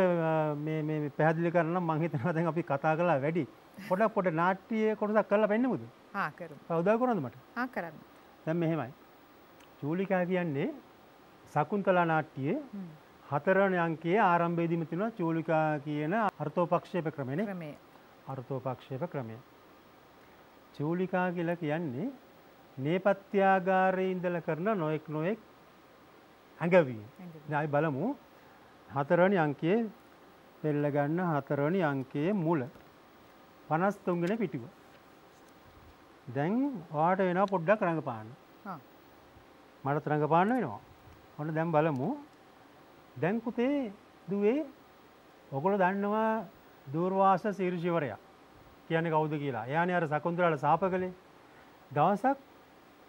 මේ පැහැදිලි කරන්න මම හිතනවා දැන් අපි කතා කළා වැඩි. පොඩ නාට්‍ය කොටසක් කරලා පෙන්නමුද? කරමු. උදව් කරනවද මට? කරන්න. දැන් මෙහෙමයි. චූලිකා කියන්නේ සකුන්තලා නාට්‍යයේ 4 වෙනි අංකයේ ආරම්භයේදීම තියෙනවා චූලිකා කියන අර්ථෝපක්ෂේප ක්‍රමනේ. අර්ථෝපක්ෂේප ක්‍රමය. චූලිකා කියලා කියන්නේ නේපත්‍යාගාරයේ ඉඳලා කරන නොඑක් ඇඟවීම. දැන් අපි බලමු 4 වෙනි අංකයේ පෙළ ගන්න 4 වෙනි අංකයේ මුල 53 වෙනි පිටුව. දැන් ඔයාට වෙනවා පොඩ්ඩක් රඟපාන්න. මට රඟපාන්න වෙනවා. ඔන්න දැන් බලමු. දැන් පුතේ දුවේ ඔයගොල්ලෝ දන්නවා දූර්වාස ශීර්ෂිවරයා කියන්නේ කවුද කියලා. එයානේ අර සකුන්තලාට සාප කළේ. දවසක්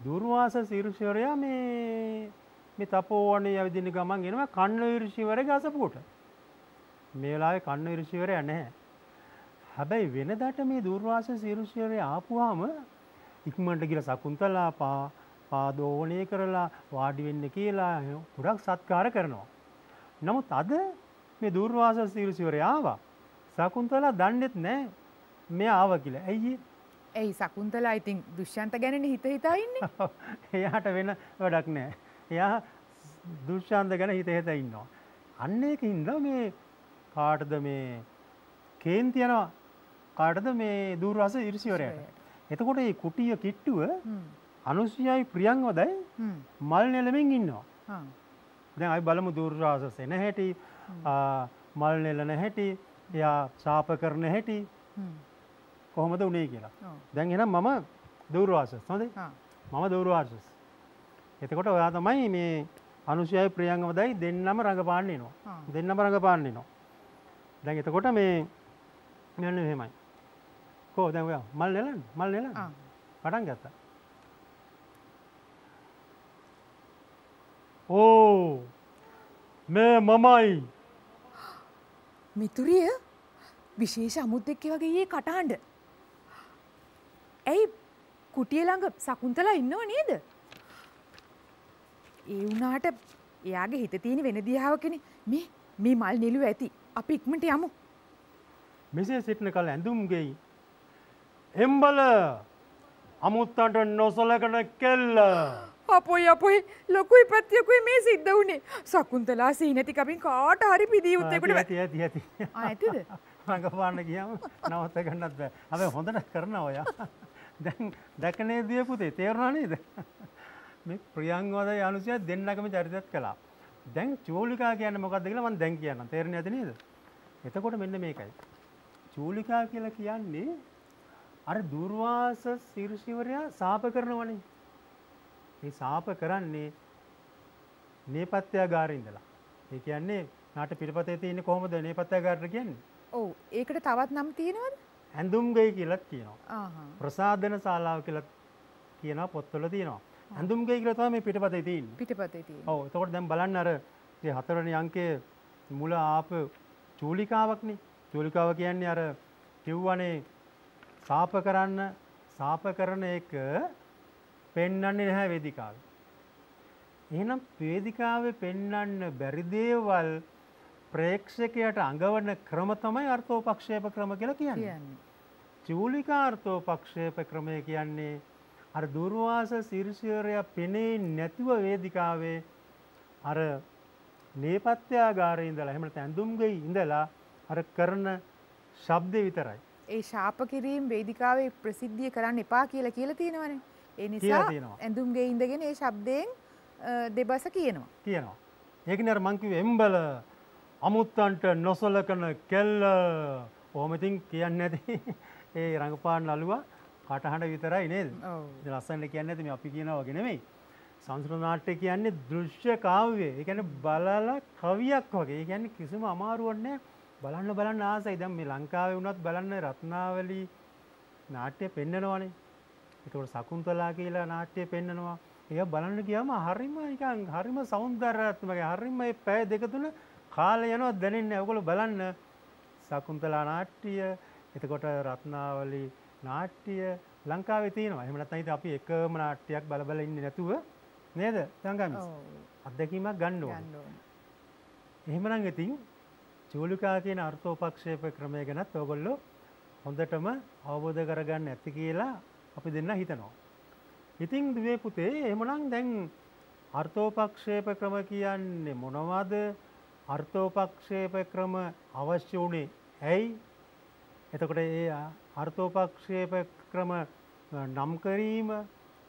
දූර්වාස ශීර්ෂිවරයා මේ තපෝවනේ යවිදින ගමන් එනවා කන්න ඍෂිවරගේ අසපුවට. මේ වෙලාවේ කන්න ඍෂිවරයා නැහැ. හැබැයි වෙනදාට මේ දූර්වාස ශීර්ෂිවරයා ආපුවාම ඉක්මනට ගිහලා සකුන්තලා පාදෝවණේ කරලා වාඩි වෙන්න කියලා ගොඩක් සත්කාර කරනවා. නමුත් අද මේ දූර්වාස ශීර්ෂිවරයා ආවා. සකුන්තලා දන්නේත් නැහැ මේ ආවා කියලා. ඇයි සකුන්තලා ඉතින් දුෂ්යන්ත ගැන හිතා ඉන්නේ? එයාට වෙන වැඩක් නැහැ. එයා දුෂ්යන්ත ගැන හිත ඉන්නවා. අන්න ඒකින්ද මේ කාටද මේ කේන්ති යනවා කාටද මේ දූර්වාස ඍෂිවරයාට. එතකොට මේ කුටිය කිට්ටුව අනුසයයි ප්‍රියංවදයි මල් නෙලමින් ඉන්නවා. දැන් අපි බලමු දූර්වාස සෙන හැටි මල් නෙලන හැටි එයා ශාප කරන හැටි කොහොමද උනේ කියලා. දැන් එහෙනම් මම දූර්වාසස් හොඳේ. මම දූර්වාසස්. එතකොට ඔයා තමයි මේ අනුෂයයි ප්‍රියංගමදයි දෙන්නම රඟපාන්න එනවා. දෙන්නම රඟපාන්න එනවා. දැන් එතකොට මේ මෙන්න මෙහෙමයි. කො දැන් ඔයා මල් නෙලන්න මල් නෙලන්න. පටන් ගත්තා. ඕ මේ මමයි මිතුරිය විශේෂ අමුත් එක්ක වගේ ඊයේ කටහඬ. ඇයි කුටිය ළඟ සකුන්තලා ඉන්නව නේද? ඒ වුණාට එයාගේ හිතේ තියෙන වෙන දිහාවකනේ. මේ මල් නෙළුව ඇති. අපි ඉක්මනට යමු. මෙසේ සිටින කල ඇඳුම් ගෙයි එම්බල අමුත්තන්ට නොසලකන කෙල්ල. අපොයි ලොකුයි පත්තියකුයි මේ සිද්ධ වුණේ. සකුන්තලා සීනති කමින් කාට හරි පිදී උත්තේකට ඇති. ඇතිද? රඟපාන්න ගියාම නවත්ත ගන්නත් බෑ. හැබැයි හොඳට කරනවා ඔයා. දැන් දැකනේ දිය පුතේ තේරුණා නේද? මේ ප්‍රියංගවදයි අනුසය දෙන්නකම චරිතත් කළා. දැන් චූලිකා කියන්නේ මොකක්ද කියලා මම දැන් කියන්නම්. තේරෙන්නේ නැති නේද? එතකොට මෙන්න මේකයි. චූලිකා කියලා කියන්නේ අර දුර්වාස ශිර්ෂිවරයා සාප කරනවනේ. මේ සාප කරන්නේ නේපත්‍යාගාරේ ඉඳලා. ඒ කියන්නේ නාට්‍ය පිටපතේ තියෙන්නේ කොහොමද නේපත්‍යාගාරට කියන්නේ? ඔව් ඒකට තවත් නම් තියෙනවද? ඇඳුම් ගෙයි කියලාත් කියනවා. ප්‍රසාදන ශාලාව කියලා කියනවා පොත්වල තියෙනවා. ඇඳුම් ගෙයි කියලා තමයි මේ පිටපතේ තියෙන්නේ. පිටපතේ තියෙන්නේ. ඔව් එතකොට දැන් බලන්න අර මේ 4 වෙනි අංකයේ මුල ආපු චූලිකාවක්නේ. චූලිකාව කියන්නේ අර කිව්වනේ සාප කරන එක පෙන්වන්නේ නැහැ වේදිකාවේ. එහෙනම් වේදිකාවේ පෙන්වන්න බැරි දේවල් ප්‍රේක්ෂකයට අඟවන ක්‍රම තමයි අර්ථෝපක්ෂේප ක්‍රම කියලා කියන්නේ. චූලිකා අර්ථෝපක්ෂේප ක්‍රමය කියන්නේ අර දුර්වාස ශිර්ෂිවරය පෙනේ නැතිව වේදිකාවේ අර නේපත්‍යාගාරේ ඉඳලා එහෙම නැත්නම් ඇඳුම් ගෙයි ඉඳලා අර කරන ශබ්ද විතරයි. ඒ ශාප කිරීම වේදිකාවේ ප්‍රසිද්ධිය කරන්න එපා කියලා තියෙනවනේ. ඒ නිසා ඇඳුම් ගෙයි ඉඳගෙන ඒ ශබ්දයෙන් දෙබස කියනවා. ඒකනේ අර මං කිව්වේ එම්බල අමුත්තන්ට නොසලකන කෙල්ල. ඔහොම ඉතින් කියන්නේ නැති ඒ රංගපාන නළුවා කටහඬ විතරයි නේද? ඔව්. ඉතින් ලස්සනට කියන්නේ නැති මේ අපි කියනවා වගේ නෙමෙයි. සංස්කෘත නාට්‍ය කියන්නේ දෘශ්‍ය කාව්‍ය. ඒ කියන්නේ බලලා කවියක් වගේ. ඒ කියන්නේ කිසිම අමාරුවක් නැහැ. බලන්න ආසයි. දැන් මේ ලංකාවේ වුණත් බලන්න රත්නාවලි නාට්‍ය පෙන්නනවනේ. ඒකවල සකුන්තලා කියලා නාට්‍ය පෙන්නනවා. ඒක බලන්න ගියාම හරිම සෞන්දර්යාත්මකයි. හරිම මේ පැය දෙක තුන කාලය යනවා දැනෙන්නේ නැහැ. ඔයගොල්ලෝ බලන්න සකුන්තලා නාට්‍ය, එතකොට රත්නාවලි නාට්‍ය ලංකාවේ තියෙනවා. එහෙම නැත්නම් ඉතින් අපි එකම නාට්‍යයක් බල ඉන්නේ නැතුව නේද? සංගමිස්. අත්දැකීමක් ගන්න ඕනේ. එහෙමනම් ඉතින් චූලිකා කියන අර්ථෝපක්ෂේප ක්‍රමය ගැනත් ඔයගොල්ලෝ හොඳටම අවබෝධ කරගන්න ඇති කියලා අපි දෙන්න හිතනවා. ඉතින් දුවේ පුතේ එහෙමනම් දැන් අර්ථෝපක්ෂේප ක්‍රම කියන්නේ මොනවද? අර්ථෝපක්ෂේප ක්‍රම අවශ්‍ය උනේ ඇයි? එතකොට ඒ අර්ථෝපක්ෂේප ක්‍රම නම් කිරීම,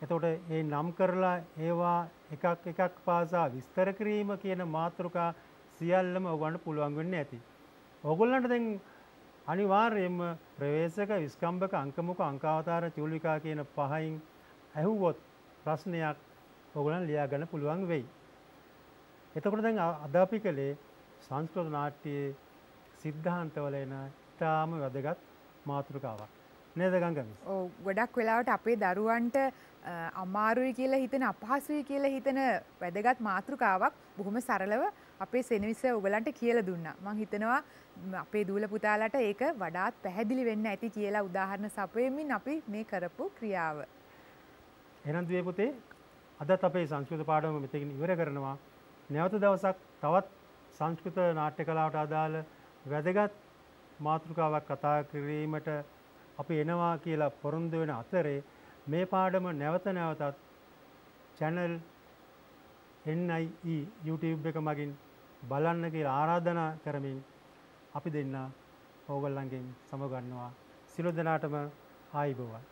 එතකොට ඒ නම් කරලා ඒවා එකක් පාසා විස්තර කිරීම කියන මාතෘකා සියල්ලම ඔයගොල්ලන්ට පුළුවන් වෙන්නේ නැති. ඔයගොල්ලන්ට දැන් අනිවාර්යයෙන්ම ප්‍රවේශක, විස්කම්බක, අංකමුක, අංකාවතාර, චූලිකා කියන පහෙන් ඇහුවොත් ප්‍රශ්නයක් ඔයගොල්ලන් ලියා ගන්න පුළුවන් වෙයි. එතකොට දැන් අද අපි කලේ සංස්කෘත නාට්‍යයේ සිද්ධාන්තවල එන ඉතාම වැදගත් මාතෘකාවක්. නේද ගංගමිස්? ඔව් ගොඩක් වෙලාවට අපේ දරුවන්ට අමාරුයි කියලා හිතන, අපහසුයි කියලා හිතන වැදගත් මාතෘකාවක් බොහොම සරලව අපේ සෙනවිස ඔයගලන්ට කියලා දුන්නා. මම හිතනවා අපේ දූල පුතාලට ඒක වඩාත් පැහැදිලි වෙන්න ඇති කියලා උදාහරණ සපයමින් අපි මේ කරපු ක්‍රියාව. එහෙනම් දුවේ පුතේ අදත් අපේ සංස්කෘත පාඩම මෙතකින් ඉවර කරනවා. නැවත දවසක් තවත් සංස්කෘත නාට්‍ය කලාවට අදාළ වැදගත් මාතෘකාවක් කතා කිරීමට අපි එනවා කියලා පොරොන්දු වෙන අතරේ මේ පාඩම නැවතත් channel NIE YouTube එක මගින් බලන්න කියලා ආරාධනා කරමින් අපි දෙන්න ඕගොල්ලන්ගෙන් සමගන්නවා. සියලු දෙනාටම ආයිබෝවන්.